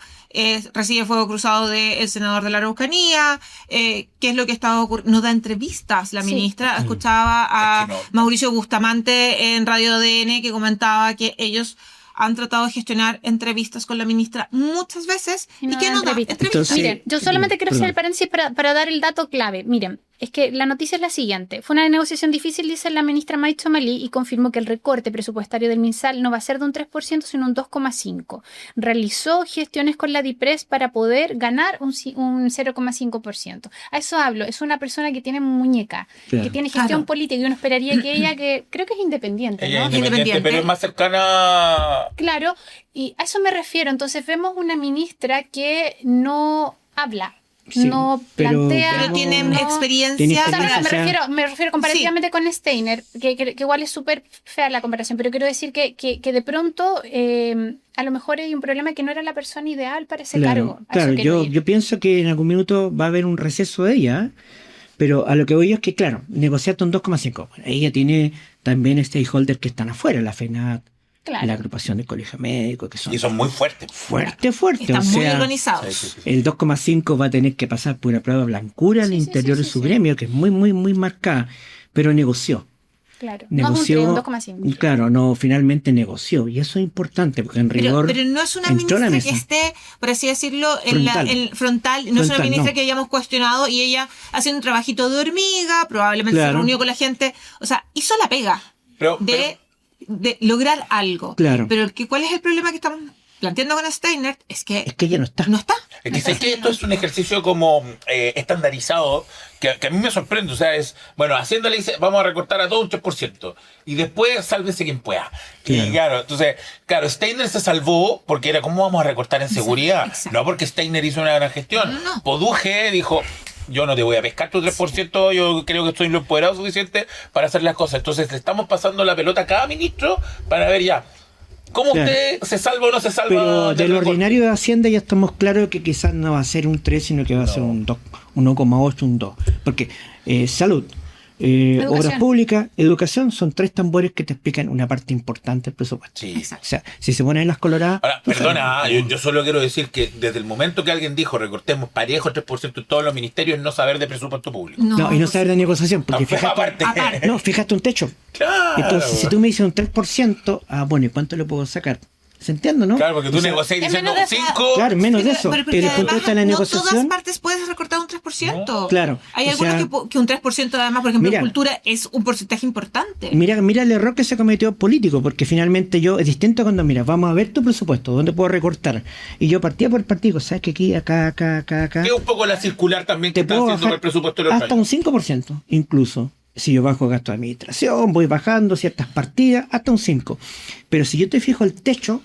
Recibe fuego cruzado del senador de la Araucanía, qué es lo que estaba ocurriendo, no da entrevistas la Sí. ministra, escuchaba a Es que no. Mauricio Bustamante en Radio DN que comentaba que ellos han tratado de gestionar entrevistas con la ministra muchas veces y, Y no que da no da entrevistas. entrevistas. Entonces, Miren, yo solamente quiero hacer el perdón. paréntesis para dar el dato clave. Miren, es que la noticia es la siguiente. Fue una negociación difícil, dice la ministra May Chomalí, y confirmó que el recorte presupuestario del MinSal no va a ser de un 3%, sino un 2,5%. Realizó gestiones con la DIPRES para poder ganar un 0,5%. A eso hablo. Es una persona que tiene muñeca, Claro. que tiene gestión Claro. política, y uno esperaría que ella, que creo que es independiente, Ella ¿no? es independiente, Independiente. pero es más cercana... Claro, y a eso me refiero. Entonces vemos una ministra que no habla, Sí, no pero plantea... Pero tienen no- experiencia. Tiene O sea, experiencia. me refiero comparativamente con Steiner, que igual es súper fea la comparación, pero quiero decir que de pronto a lo mejor hay un problema que no era la persona ideal para ese cargo. A Claro, eso quiero yo, ir. yo pienso que en algún minuto va a haber un receso de ella, ¿eh? Pero a lo que voy yo es que, claro, negociaste un 2,5. Bueno, ella tiene también stakeholders que están afuera, la FENAT, Claro. la agrupación de colegios médicos, que son Y son muy fuertes. fuerte. Están O muy sea, organizados. Sí, sí, sí. el 2,5 va a tener que pasar por una prueba blancura al Sí, sí, interior sí, de sí, su sí. gremio, que es muy, muy, muy marcada, pero negoció. Claro. No es un Negoció, 3, un 2,5. claro, no, finalmente negoció. Y eso es importante, porque en rigor Pero no es una entró a la ministra que mesa. esté, por así decirlo, Frontal. frontal. No es una Frontal, ministra no. que hayamos cuestionado y ella haciendo un trabajito de hormiga, probablemente se Claro. reunió con la gente. O sea, hizo la pega Pero, de lograr algo. Claro. Pero ¿cuál es el problema que estamos planteando con Steiner? Es que ella no está. no está. es que sé que esto es un ejercicio como estandarizado que a mí me sorprende. O sea, es, bueno, Hacienda le dice, vamos a recortar a todo un 3%. Y después, sálvese quien pueda. Claro. Y claro, entonces, claro, Steiner se salvó porque era, ¿cómo vamos a recortar en seguridad? exacto. No porque Steiner hizo una gran gestión. No. Poduje dijo, yo no te voy a pescar tu 3%, yo creo que estoy lo empoderado suficiente para hacer las cosas. Entonces, le estamos pasando la pelota a cada ministro para ver ya, ¿cómo Claro. usted se salva o no se salva? Pero del del recorte? ordinario de Hacienda ya estamos claros que quizás no va a ser un 3, sino que va a ser un 2, 1,8, un 2. Porque salud, obras públicas, educación, son 3 tambores que te explican una parte importante del presupuesto. Sí. Exacto. O sea, si se ponen las coloradas... Ahora, no perdona, saben. yo solo quiero decir que desde el momento que alguien dijo recortemos parejo 3% en todos los ministerios, no saber de presupuesto público. No, y no saber de negociación, porque Aparte. fijaste un techo. Claro. Entonces, si tú me dices un 3%, bueno, ¿y cuánto le puedo sacar? ¿Se entiende, no? Claro, porque tú O sea, negocias es diciendo menos de esa- 5. Claro, menos de eso. Pero Desde el punto de vista de la no todas negociación... partes puedes recortar un 3%. Claro, Hay o algunos sea, que un 3% además, por ejemplo, mira, en cultura es un porcentaje importante. Mira el error que se cometió político, porque finalmente es distinto cuando, mira, vamos a ver tu presupuesto, ¿dónde puedo recortar? Y yo partía por partido, ¿sabes que aquí, acá? Que es un poco la circular también que Te está puedo haciendo con bajar el presupuesto de los hasta un 5%, incluso. Si yo bajo gasto de administración, voy bajando ciertas partidas, hasta un 5%. Pero si yo te fijo el techo,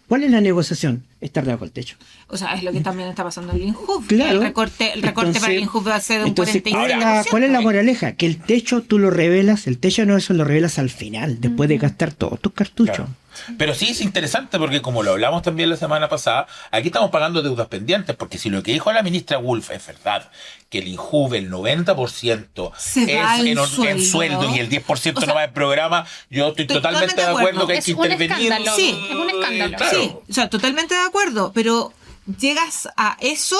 ¿cuál es la negociación? Estar debajo del techo. O sea, es lo que también está pasando en el INJUV. Claro. El recorte Entonces- para el INJUV va a ser de un Entonces, 45%. ¿cuál es la moraleja? Que el techo tú lo revelas, el techo no, eso lo revelas al final, después de gastar todos tus cartuchos. Claro. Pero sí es interesante porque como lo hablamos también la semana pasada, aquí estamos pagando deudas pendientes, porque si lo que dijo la ministra Wolf es verdad, que el INJUV el 90% Se va es en en sueldo. sueldo y el 10% O sea, no va en programa, yo estoy totalmente de acuerdo que hay Es que un intervenir. escándalo. Sí. Es un escándalo. Claro. Sí, o sea, totalmente de acuerdo, pero llegas a eso,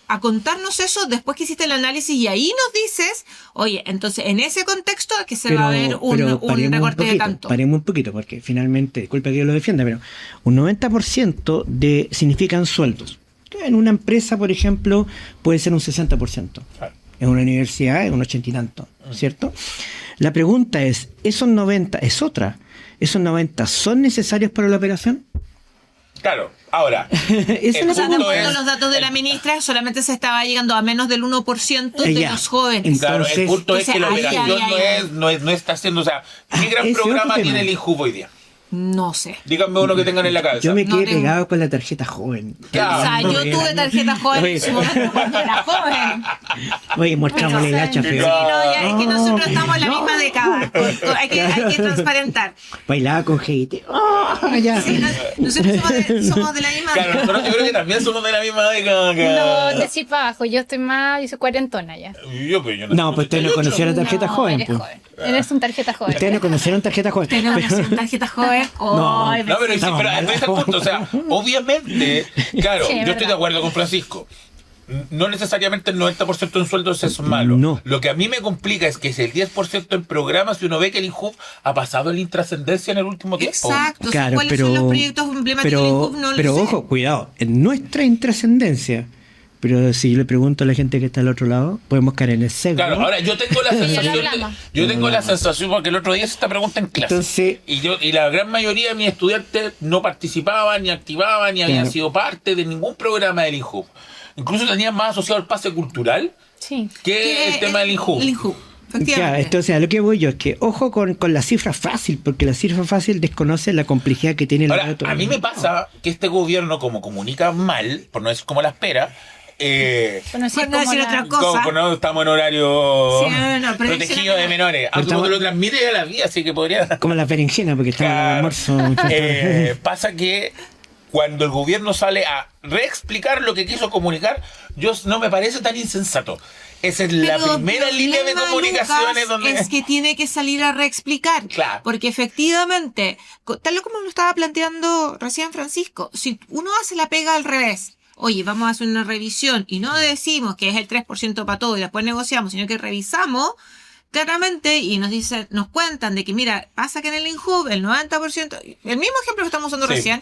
a contarnos eso después que hiciste el análisis y ahí nos dices, oye, entonces en ese contexto es que se va a ver un paremos recorte de poquito, tanto. Paremos un poquito, porque finalmente, disculpa que yo lo defienda, pero un 90% significan sueldos. En una empresa, por ejemplo, puede ser un 60%. Claro. En una universidad es un 80 y tanto, ¿cierto? La pregunta es, ¿esos 90 es otra? ¿Esos 90 son necesarios para la operación? Claro, ahora, Esa es la el O sea, de punto pregunta. acuerdo a es- los datos de la ministra, solamente se estaba llegando a menos del 1% de Ya. los jóvenes. claro, el Entonces- punto es que la Entonces, ahí operación había- no está haciendo, o sea, ¿qué gran ese programa otro tema. tiene el INJUV hoy día? No sé. Díganme uno que tengan en la cabeza. Yo me No quedé tengo- pegado con la tarjeta joven. Ya. O sea, yo tuve tarjeta joven en su momento cuando era joven. Oye, mostramos el hacha Sí, feo. no, ya es que No, nosotros estamos en la no. misma década. Hay que transparentar. Bailaba con Heidi. ¡Oh, ya! Sí, nosotros somos de la misma Claro, década. nosotros yo creo que también somos de la misma década. No, decir para abajo, yo soy cuarentona ya. Yo No, pues ustedes no conocieron la tarjeta No, joven. eres Pues. joven. Eres un tarjeta joven. Ustedes no conocieron tarjeta joven. Ustedes no conocen tarjeta joven. No. Ay, No, pero, Estamos pero mal. ese es el punto. O sea, obviamente, claro, Sí, yo es estoy verdad. de acuerdo con Francisco. No necesariamente el 90% en sueldos es malo. No. Lo que a mí me complica es que si el 10% en programas, si uno ve que el INJUV ha pasado en la intrascendencia en el último tiempo. Exacto. Claro, ¿Cuáles son los proyectos emblemáticos del INJUV? No lo pero sé. ojo, cuidado, en nuestra intrascendencia. Pero si yo le pregunto a la gente que está al otro lado, podemos caer en el sesgo. Claro, ahora yo tengo la ya lo sensación, hablamos. yo tengo la sensación porque el otro día hice esta pregunta en clase. Entonces- y la gran mayoría de mis estudiantes no participaban, ni activaban, ni habían Claro. sido parte de ningún programa del INJUV. Incluso tenían más asociado al pase cultural Sí. que el tema del INJUV. El INJUV, Ya, efectivamente. entonces a lo que voy yo es que ojo con la cifra fácil, porque la cifra fácil desconoce la complejidad que tiene la Ahora, a mí me pasa que este gobierno, como comunica mal, por no decir como la espera, Bueno, sí, Por no como decir la- otra cosa. como no estamos en horario Sí, no, pero protegido de menores, aunque estamos- uno lo transmite a la vida, así que podría... Como la berenjena, porque estamos en el Claro. almuerzo. Pasa que cuando el gobierno sale a reexplicar lo que quiso comunicar, no me parece tan insensato. Esa es la Pero primera el línea de problema, comunicaciones Lucas, donde... es que tiene que salir a reexplicar. Claro. Porque efectivamente, tal como lo estaba planteando recién Francisco, si uno hace la pega al revés, oye, vamos a hacer una revisión y no decimos que es el 3% para todo y después negociamos, sino que revisamos claramente y nos cuentan de que, mira, pasa que en el INJUV el 90%, el mismo ejemplo que estamos usando Sí. recién,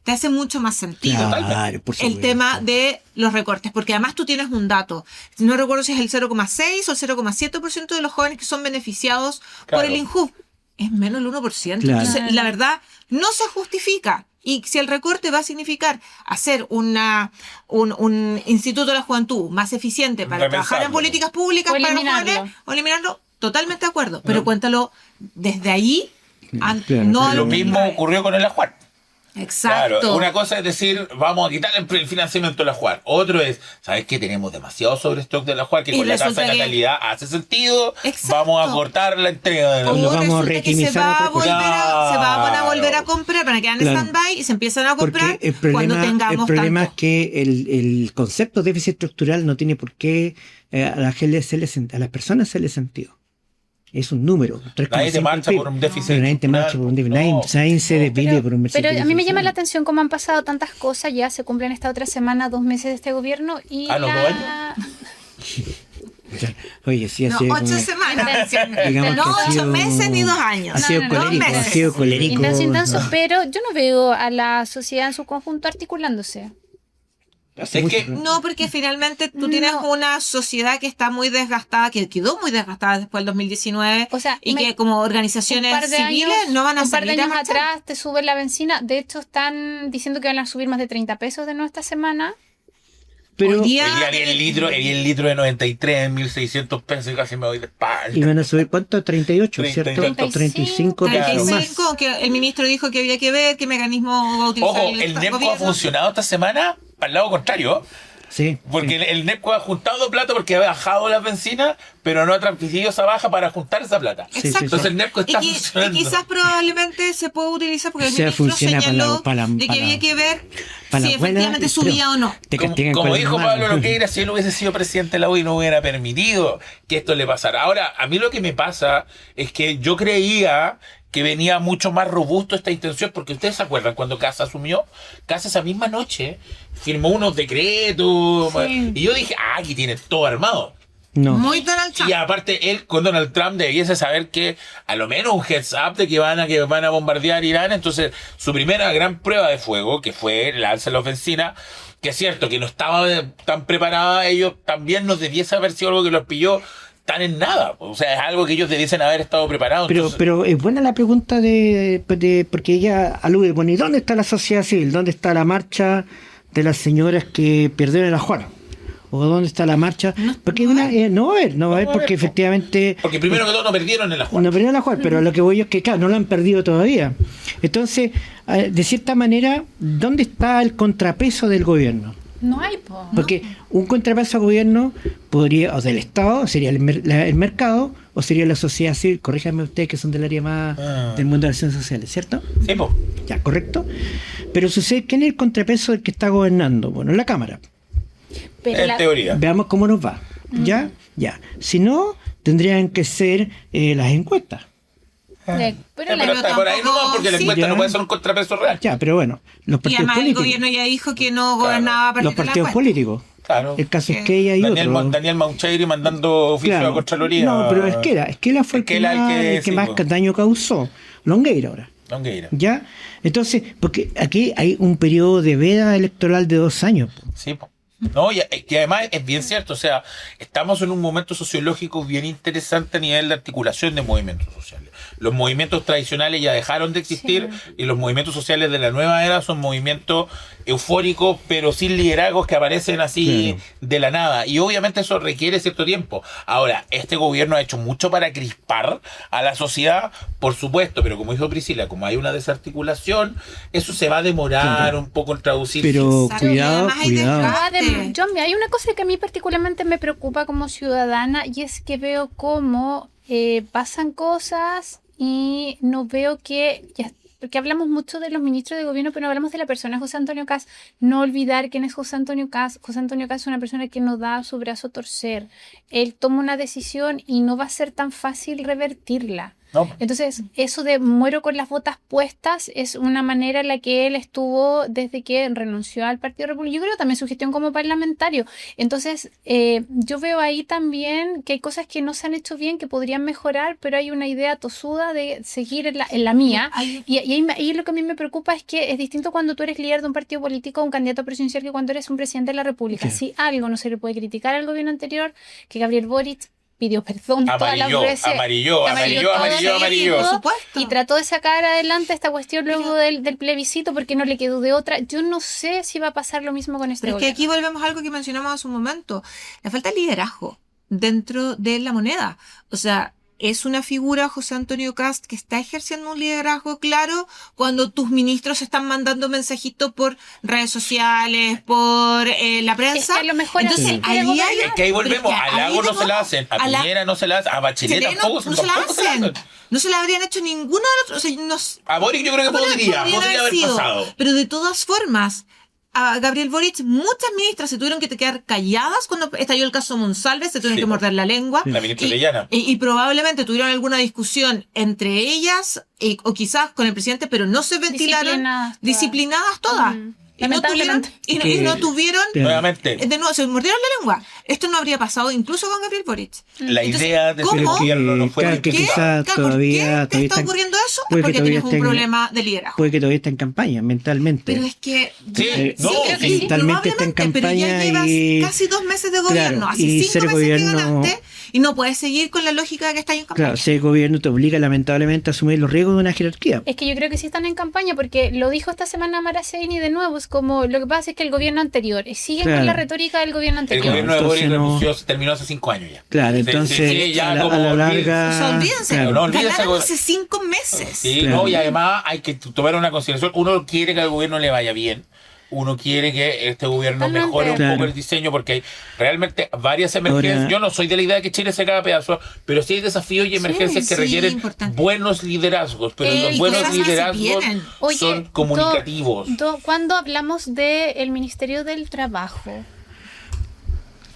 te hace mucho más sentido. Claro, por El supuesto. tema de los recortes, porque además tú tienes un dato. No recuerdo si es el 0,6 o el 0,7% de los jóvenes que son beneficiados por Claro. el INJUV. Es menos el 1%. Claro. Entonces, la verdad, no se justifica. Y si el recorte va a significar hacer un instituto de la juventud más eficiente para trabajar en Repensarlo. políticas públicas O para los eliminarlo. jóvenes, o eliminarlo, totalmente de acuerdo. Pero cuéntalo desde ahí, Claro, no pero Lo mismo revés. ocurrió con el Ajuar. Exacto. Claro, una cosa es decir, vamos a quitar el financiamiento de la Ajuar. Otro es, ¿sabes qué? Tenemos demasiado sobrestock de la Ajuar que Y con la tasa resulta de que- natalidad hace sentido. Exacto. Vamos a cortar la entrega de la O Lo vamos a resulta que se requimizar va a otra cosa. volver se van a volver a Claro. comprar, van a quedar en Claro. stand-by y se empiezan a comprar Porque el cuando problema, tengamos es tanto. que el concepto de déficit estructural no tiene por qué a las personas hacerle sentido. Es un número. 3,5 Nadie te marcha PIB. por un déficit Pero nadie te estructural. marcha por un déficit. No. Nadie se desvide por un déficit Pero a mí me llama la estructural. atención cómo han pasado tantas cosas, ya se cumplen esta otra semana 2 meses de este gobierno y Ah, ¿no, la... Oye, sí, No, ha sido 8 como- semanas. digamos No, que ha 8 sido- meses ni 2 años. Ha sido No, no, no, colérico, dos ha meses. sido colérico. intenso, pero yo no veo a la sociedad en su conjunto articulándose. Hace Es mucho que- rato. No, porque finalmente tú No. tienes una sociedad que está muy desgastada, que quedó muy desgastada después del 2019, O sea, y me- que como Un organizaciones par de civiles años, no van a un par de salir a años marchar. atrás te suben la benzina. De hecho, están diciendo que van a subir más de 30 pesos de nuevo esta semana. Pero Hoy día- El día el litro de 93 en 1.600 pesos y casi me doy de espalda. iban a subir, ¿cuánto? 38, 30 y ¿cierto? tantos. 35 pesos más. 35, que el ministro dijo que había que ver qué mecanismo va a utilizar Ojo, el NEPCO ha gobierno. funcionado esta semana al lado contrario. Sí. Porque el NEPCO ha juntado plata porque ha bajado las bencinas, pero no ha transmitido esa baja para juntar esa plata. Sí, sí, Exacto. Entonces el NEPCO está y funcionando. quizás probablemente se puede utilizar porque el O sea, ministro funciona señaló para la- de que para- había que ver para si la buena, efectivamente subía o no. Te Como, castigan como con las dijo manos. Pablo Loqueira, si él hubiese sido presidente de la UI no hubiera permitido que esto le pasara. Ahora, a mí lo que me pasa es que yo creía que venía mucho más robusto esta intención, porque ustedes se acuerdan cuando Casa asumió, Casa esa misma noche firmó unos decretos, Sí. y yo dije, aquí tiene todo armado. No. Muy Donald Trump. Y aparte, él con Donald Trump debiese saber que a lo menos un heads up de que van a bombardear Irán. Entonces, su primera gran prueba de fuego, que fue el alza de la ofensiva, que es cierto que no estaba tan preparada, ellos también nos debiese haber sido algo que los pilló tan en nada. O sea, es algo que ellos debiesen haber estado preparados. Pero es buena la pregunta porque ella alude, bueno, ¿y dónde está la sociedad civil? ¿Dónde está la marcha de las señoras que perdieron el ajuar? ¿O dónde está la marcha? Porque no va a haber porque efectivamente... Porque primero que todo no perdieron el ajuar. No perdieron el ajuar, pero lo que voy yo es que, claro, no lo han perdido todavía. Entonces, de cierta manera, ¿dónde está el contrapeso del gobierno? No hay, po. Porque un contrapeso al gobierno podría, o del Estado, sería el mercado, o sería la sociedad civil. Corríjanme ustedes que son del área más del mundo de las ciencias sociales, ¿cierto? Sí, pues. Ya, correcto. Pero sucede, ¿quién es el contrapeso del que está gobernando? Bueno, la Cámara. Pero En teoría. Veamos cómo nos va. ¿Ya? Ya. Si no, tendrían que ser las encuestas. pero Pero está por ahí nomás, porque la sí. encuesta Ya. no puede ser un contrapeso real. Ya, pero bueno, los Y partidos además el políticos. gobierno ya dijo que no gobernaba a partir Los de la partidos encuesta. políticos. Claro. El caso es que ella y otro. Daniel Maucheiri mandando oficio Claro. a Contraloría. No, pero Esquela fue Esquela el que sí, más pues. daño causó. Longueira ahora. Longueira. ¿Ya? Entonces, porque aquí hay un periodo de veda electoral de 2 años. Sí, po. No, y que además es bien cierto, o sea, estamos en un momento sociológico bien interesante a nivel de articulación de movimientos sociales. Los movimientos tradicionales ya dejaron de existir y los movimientos sociales de la nueva era son movimientos eufóricos, pero sin liderazgos que aparecen así de la nada. Y obviamente eso requiere cierto tiempo. Ahora, este gobierno ha hecho mucho para crispar a la sociedad, por supuesto, pero como dijo Priscila, como hay una desarticulación, eso se va a demorar un poco en traducirse. Pero Exacto, cuidado, y además hay cuidado. desgaste. John, hay una cosa que a mí particularmente me preocupa como ciudadana y es que veo cómo pasan cosas y no veo porque hablamos mucho de los ministros de gobierno, pero no hablamos de la persona José Antonio Kast. No olvidar quién es José Antonio Kast. José Antonio Kast es una persona que no da su brazo a torcer. Él toma una decisión y no va a ser tan fácil revertirla. No. Entonces, eso de muero con las botas puestas es una manera en la que él estuvo desde que renunció al Partido Republicano. Yo creo también su gestión como parlamentario. Entonces, yo veo ahí también que hay cosas que no se han hecho bien, que podrían mejorar, pero hay una idea tosuda de seguir en la mía. Y ahí lo que a mí me preocupa es que es distinto cuando tú eres líder de un partido político o un candidato presidencial que cuando eres un presidente de la República. Sí. Si algo no se le puede criticar al gobierno anterior, que Gabriel Boric pidió perdón todas las veces. Amarillo. Por supuesto. Y trató de sacar adelante esta cuestión luego del plebiscito porque no le quedó de otra. Yo no sé si va a pasar lo mismo con este Pero es que gobierno. aquí volvemos a algo que mencionamos hace un momento. La falta de liderazgo dentro de la moneda. O sea, es una figura, José Antonio Kast, que está ejerciendo un liderazgo claro cuando tus ministros están mandando mensajitos por redes sociales, por la prensa. Es que a lo mejor Entonces, así quiere ahí gobernar. hay... Es que ahí volvemos, Pero es que a ahí Lago de no se la nuevo, hacen, a a la- Piñera no se la hacen, a Bachelet Chileno, tampoco, no se la tampoco se la hacen. hacen. No se la habrían hecho ninguno de los... O sea, no, A Boric yo creo que podría haber sido. pasado. Pero de todas formas, a Gabriel Boric, muchas ministras se tuvieron que quedar calladas cuando estalló el caso Monsalve, se tuvieron Sí, que morder la lengua. La ministra Y- Orellana. Y probablemente tuvieron alguna discusión entre ellas o quizás con el presidente, pero no se ventilaron Disciplinadas disciplinadas todas. todas. Y no tuvieron, Lamentablemente. y no tuvieron Nuevamente, de nuevo, se mordieron la lengua. Esto no habría pasado incluso con Gabriel Boric. la Entonces, idea de ese ¿cómo? gobierno no fue Claro, que distinta. quizás ¿Por todavía qué está está- ocurriendo eso? puede Es que porque todavía tienes un esté en- problema de liderazgo. Puede que todavía está en campaña mentalmente. Pero es que Sí, no, creo que sí, mentalmente está en probablemente, pero ya campaña llevas y- casi 2 meses de gobierno, Claro, hace y 5 ser meses gobierno- que ganaste y no puedes seguir con la lógica de que estás en campaña. Claro, ese gobierno te obliga lamentablemente a asumir los riesgos de una jerarquía. Es que yo creo que sí están en campaña, porque lo dijo esta semana Mara Seguini de nuevo, es como, lo que pasa es que el gobierno anterior, siguen Claro. con la retórica del gobierno El anterior. gobierno de entonces Boric no- renunció, terminó hace 5 años ya. Claro, Sí, entonces sí, ya a la como larga... O sea, olvídense, claro. No, olvídense, ganaron güey. hace 5 meses. Sí, Claro. no, y además hay que tomar una consideración. Uno quiere que al gobierno le vaya bien. Uno quiere que este gobierno Totalmente. mejore un Claro. poco el diseño porque hay realmente varias emergencias. Ahora- Yo no soy de la idea de que Chile se cada pedazo, pero sí hay desafíos y emergencias que sí, requieren importante. buenos liderazgos. Pero los Y buenos cosas se liderazgos vienen. Oye, son comunicativos. ¿Cuándo hablamos del Ministerio del Trabajo?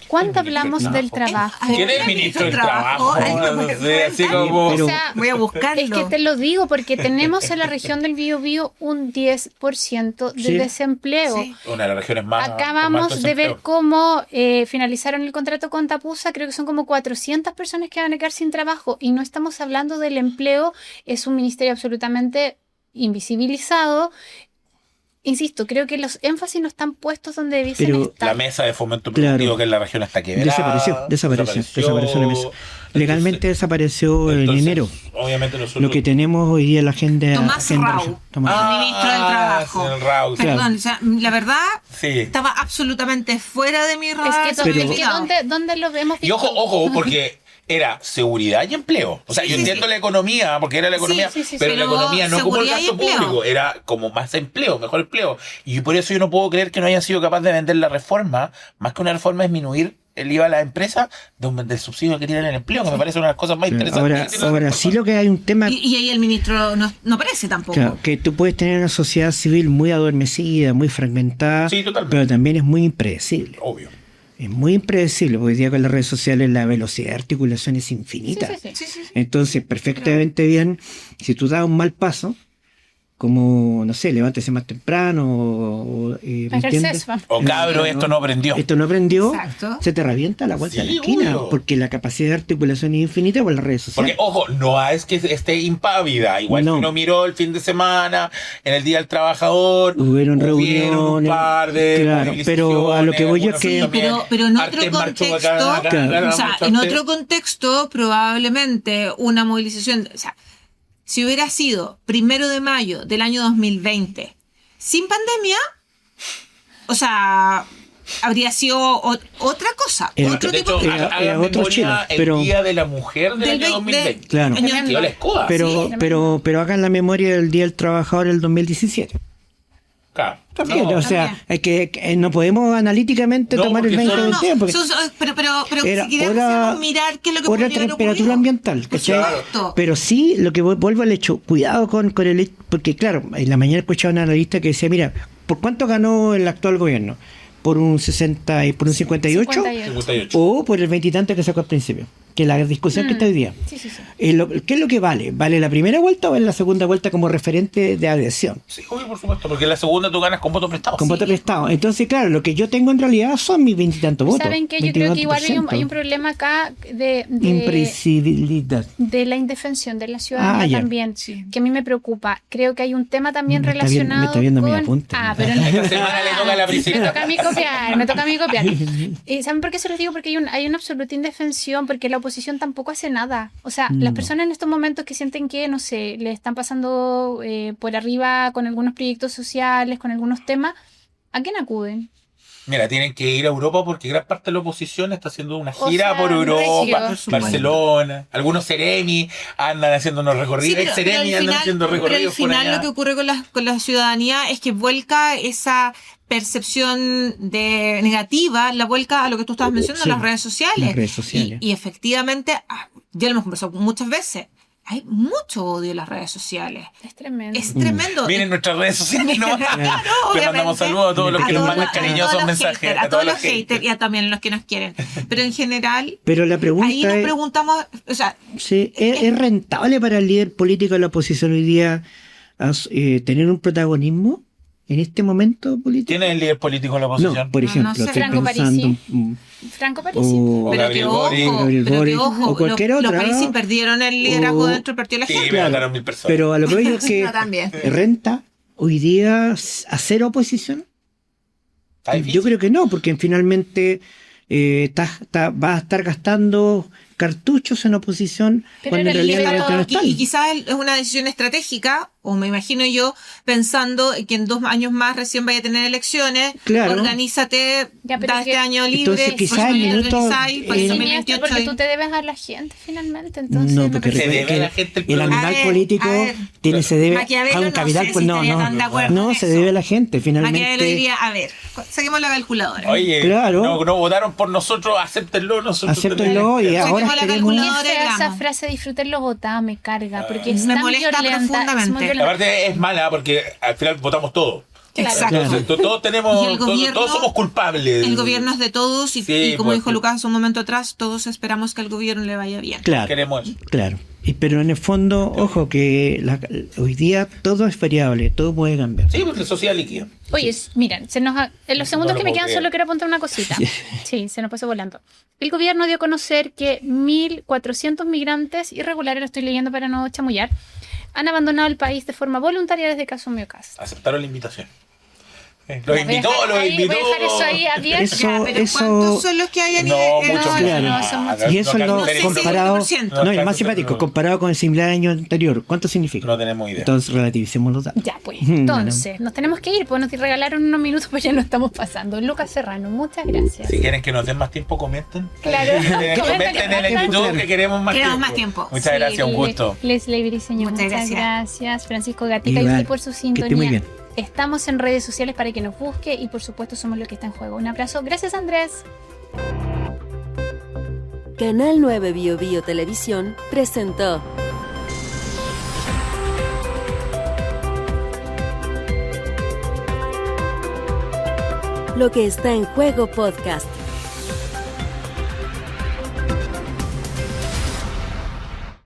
¿Cuándo El ministro hablamos del del Trabajo. trabajo? ¿Quién es el ministro del trabajo? Ay, no, No sé, así pero- como... Pero- O sea, Voy a buscarlo. es que te lo digo porque tenemos en la región del Biobío un 10% de Sí. desempleo. Sí. Una de las regiones más... con más Acabamos de ver desempleo. cómo finalizaron el contrato con Tapusa, creo que son como 400 personas que van a quedar sin trabajo y no estamos hablando del empleo, es un ministerio absolutamente invisibilizado. insisto, creo que los énfasis no están puestos donde debiesen Pero estar. La mesa de fomento productivo Claro. que en la región está quebrada. Desapareció la mesa. Legalmente desapareció en Entonces, enero. Obviamente nosotros... Lo que tenemos hoy día en la agenda. Tomás Rau, regional. Tomás el Rau. ministro del Trabajo. señor Rau, sí. Perdón, o sea, la verdad Sí. estaba absolutamente fuera de mi radar. Es que, Pero- es que ¿dónde lo vemos? Y ojo, porque era seguridad y empleo. O sea, Sí, yo sí, entiendo sí. la economía, porque era la economía, sí, pero la pero economía no como el seguridad y gasto empleo. público, era como más empleo, mejor empleo. Y por eso yo no puedo creer que no hayan sido capaces de vender la reforma, más que una reforma es disminuir el IVA a las empresas del subsidio que tienen en el empleo, que me parece una de las cosas más interesantes. Ahora, que tiene la ahora reforma. sí lo que hay un tema. Y ahí el ministro no aparece tampoco. Claro, que tú puedes tener una sociedad civil muy adormecida, muy fragmentada, Sí, totalmente. pero también es muy impredecible. Obvio. Es muy impredecible, porque hoy día con las redes sociales la velocidad de articulación es infinita. Sí. Sí, sí, sí. Entonces, perfectamente bien, si tú das un mal paso, como, no sé, levántese más temprano, ¿me Ejercer entiendes? eso. O cabro, esto no aprendió. Esto no aprendió, Exacto. se te revienta la vuelta de la Sí, esquina, obvio. porque la capacidad de articulación es infinita por las redes Porque, sociales. ojo, no es que esté impávida. Igual No. que uno miró el fin de semana, en el Día del Trabajador. Hubieron un reuniones, par de claro, pero a lo que voy yo es movilizaciones, que- algunos Pero en también. otro Artes marchó contexto, acá, Claro. o sea, mucho en arte. otro contexto, probablemente una movilización, o sea, si hubiera sido 1 de mayo del año 2020, sin pandemia, o sea, habría sido otra cosa, Era- otro De tipo hecho, de... Era- hagan era otro memoria Chile, el pero- Día de la Mujer del año 2020. Claro. Dio la escoba. Pero, sí, pero hagan la memoria del Día del Trabajador del 2017. Claro. También, No, o sea, también. hay que no podemos analíticamente No, tomar el porque 2021 porque pero era si queremos mirar qué es lo que hora podría haber temperatura ocurrido. ambiental, ¿cachai? Exacto. Pero sí, lo que vuelvo al hecho, cuidado con el hecho, porque claro, en la mañana escuchaba una analista que decía, mira, ¿por cuánto ganó el actual gobierno? ¿Por un 60 y por un 58? 58. ¿O por el veintitantos que sacó al principio? Que es la discusión que está hoy día. Sí. ¿Qué es lo que vale? ¿Vale la primera vuelta o en la segunda vuelta como referente de adhesión? Sí, obvio, por supuesto, porque en la segunda tú ganas con voto prestado. Con voto prestado. Entonces, claro, lo que yo tengo en realidad son mis veintitantos votos. ¿Saben qué? Yo creo que igual hay un 20%. problema acá de Imprevisibilidad. de la indefensión de la ciudadanía ya. también, que a mí me preocupa. Creo que hay un tema también Me está relacionado me está viendo mi con... apunte. pero no. Esta semana le toca a la Me Priscila. toca a mí copiar. ¿Y saben por qué se los digo? Porque hay una absoluta indefensión, porque la oposición tampoco hace nada. O sea, las No. personas en estos momentos que sienten que, no sé, le están pasando por arriba con algunos proyectos sociales, con algunos temas, ¿a quién acuden? Mira, tienen que ir a Europa porque gran parte de la oposición está haciendo una O gira sea, por Europa, regio. Barcelona, algunos Seremi andan haciendo unos recorridos, Sí, Seremi andan haciendo recorridos pero al por final allá. lo que ocurre con la ciudadanía es que vuelca esa percepción de negativa, la vuelca a lo que tú estabas mencionando, Sí, las redes sociales. las redes sociales. Y efectivamente, ya lo hemos conversado muchas veces, hay mucho odio en las redes sociales. Es tremendo. Es tremendo. Miren nuestras redes sociales, ¿no? Claro, Le obviamente. mandamos saludos a todos los que nos mandan cariñosos mensajes. A todos los haters y a también los que nos quieren. Pero en general, Pero la ahí pregunta nos es, preguntamos, o sea, sí, ¿es rentable para el líder político de la oposición hoy día tener un protagonismo en este momento político? ¿Quién es el líder político de la oposición? No, por No, ejemplo, no sé. estoy Franco pensando Parisi. Franco Parisi. o Pero Gabriel Boric, Gabriel pero que Boric, ojo, o cualquier los otra. países perdieron el liderazgo O- dentro del Partido de la Sí, Gente. me mandaron 1000 personas. Pero a lo que voy es que No, también. renta hoy día hacer oposición. Está difícil. Yo creo que no, porque finalmente va a estar gastando cartuchos en oposición Pero cuando en era el realidad la liberato- gente no está. Y quizás es una decisión estratégica, o me imagino yo, pensando que en 2 años más recién vaya a tener elecciones, Claro. organízate, Ya, pero da es que- este año libre, Entonces, quizás próximo el año minuto, organizáis, para el eh, Siniestro, 2028 porque y- tú te debes a la gente finalmente. Entonces, No, me porque parece- Se debe a que la gente el el programa. animal A ver, político a ver. se debe Maquiavelo a un no capital, sé pues si no, estaría tan de acuerdo no con se eso. debe a la gente, Maquiavelo finalmente. diría, a ver, saquemos la calculadora. Oye, Claro. no votaron por nosotros, acéptenlo. Nosotros Acéptenlo y tenemos- ahora Saquemos la queremos... calculadora. Qué fea gramos. esa frase, disfruten los votados, me carga, porque es Me tan molesta violenta, es muy profundamente. violenta. Aparte es mala porque al final votamos todos. Exacto. Entonces, todos tenemos, Y el gobierno- todos somos culpables. El gobierno es de todos y, Sí, y como pues, dijo Lucas hace un momento atrás, todos esperamos que al gobierno le vaya bien. Claro, Queremos eso. claro. Pero en el fondo, ojo, que hoy día todo es variable, todo puede cambiar. Sí, porque sociedad líquida. Oye, miren, en los segundos No lo que me puedo quedan creer. solo quiero apuntar una cosita. Sí, se nos pasó volando. El gobierno dio a conocer que 1.400 migrantes irregulares, lo estoy leyendo para no chamullar, han abandonado el país de forma voluntaria desde Caso Miocas. Aceptaron la invitación. Los invitó, los invitó. Voy a dejar eso ahí abierto. Eso- Pero ¿cuántos son los que hay a No, nivel? mucho no, claro. no, son muchos. Y eso no, lo no sé si comparado, 50%. no, y más simpático, comparado con el similar año anterior, ¿cuánto significa? No tenemos idea. Entonces relativicemos los datos. Ya, pues. No, no. Entonces, nos tenemos que ir, pues nos regalaron unos minutos, pues ya no estamos pasando. Lucas Serrano, muchas gracias. Si quieren que nos den más tiempo, comenten. Claro. Comenten en el YouTube que queremos más Queremos tiempo. más tiempo. Muchas gracias, un gusto. Leslie Briceño, Muchas muchas gracias. gracias. Francisco Gatica, y Igual, usted por su que sintonía. esté muy bien. Estamos en redes sociales para que nos busque y por supuesto somos los que está en juego. Un abrazo. Gracias, Andrés. Canal 9 Bio Bio Televisión presentó Lo que está en juego podcast.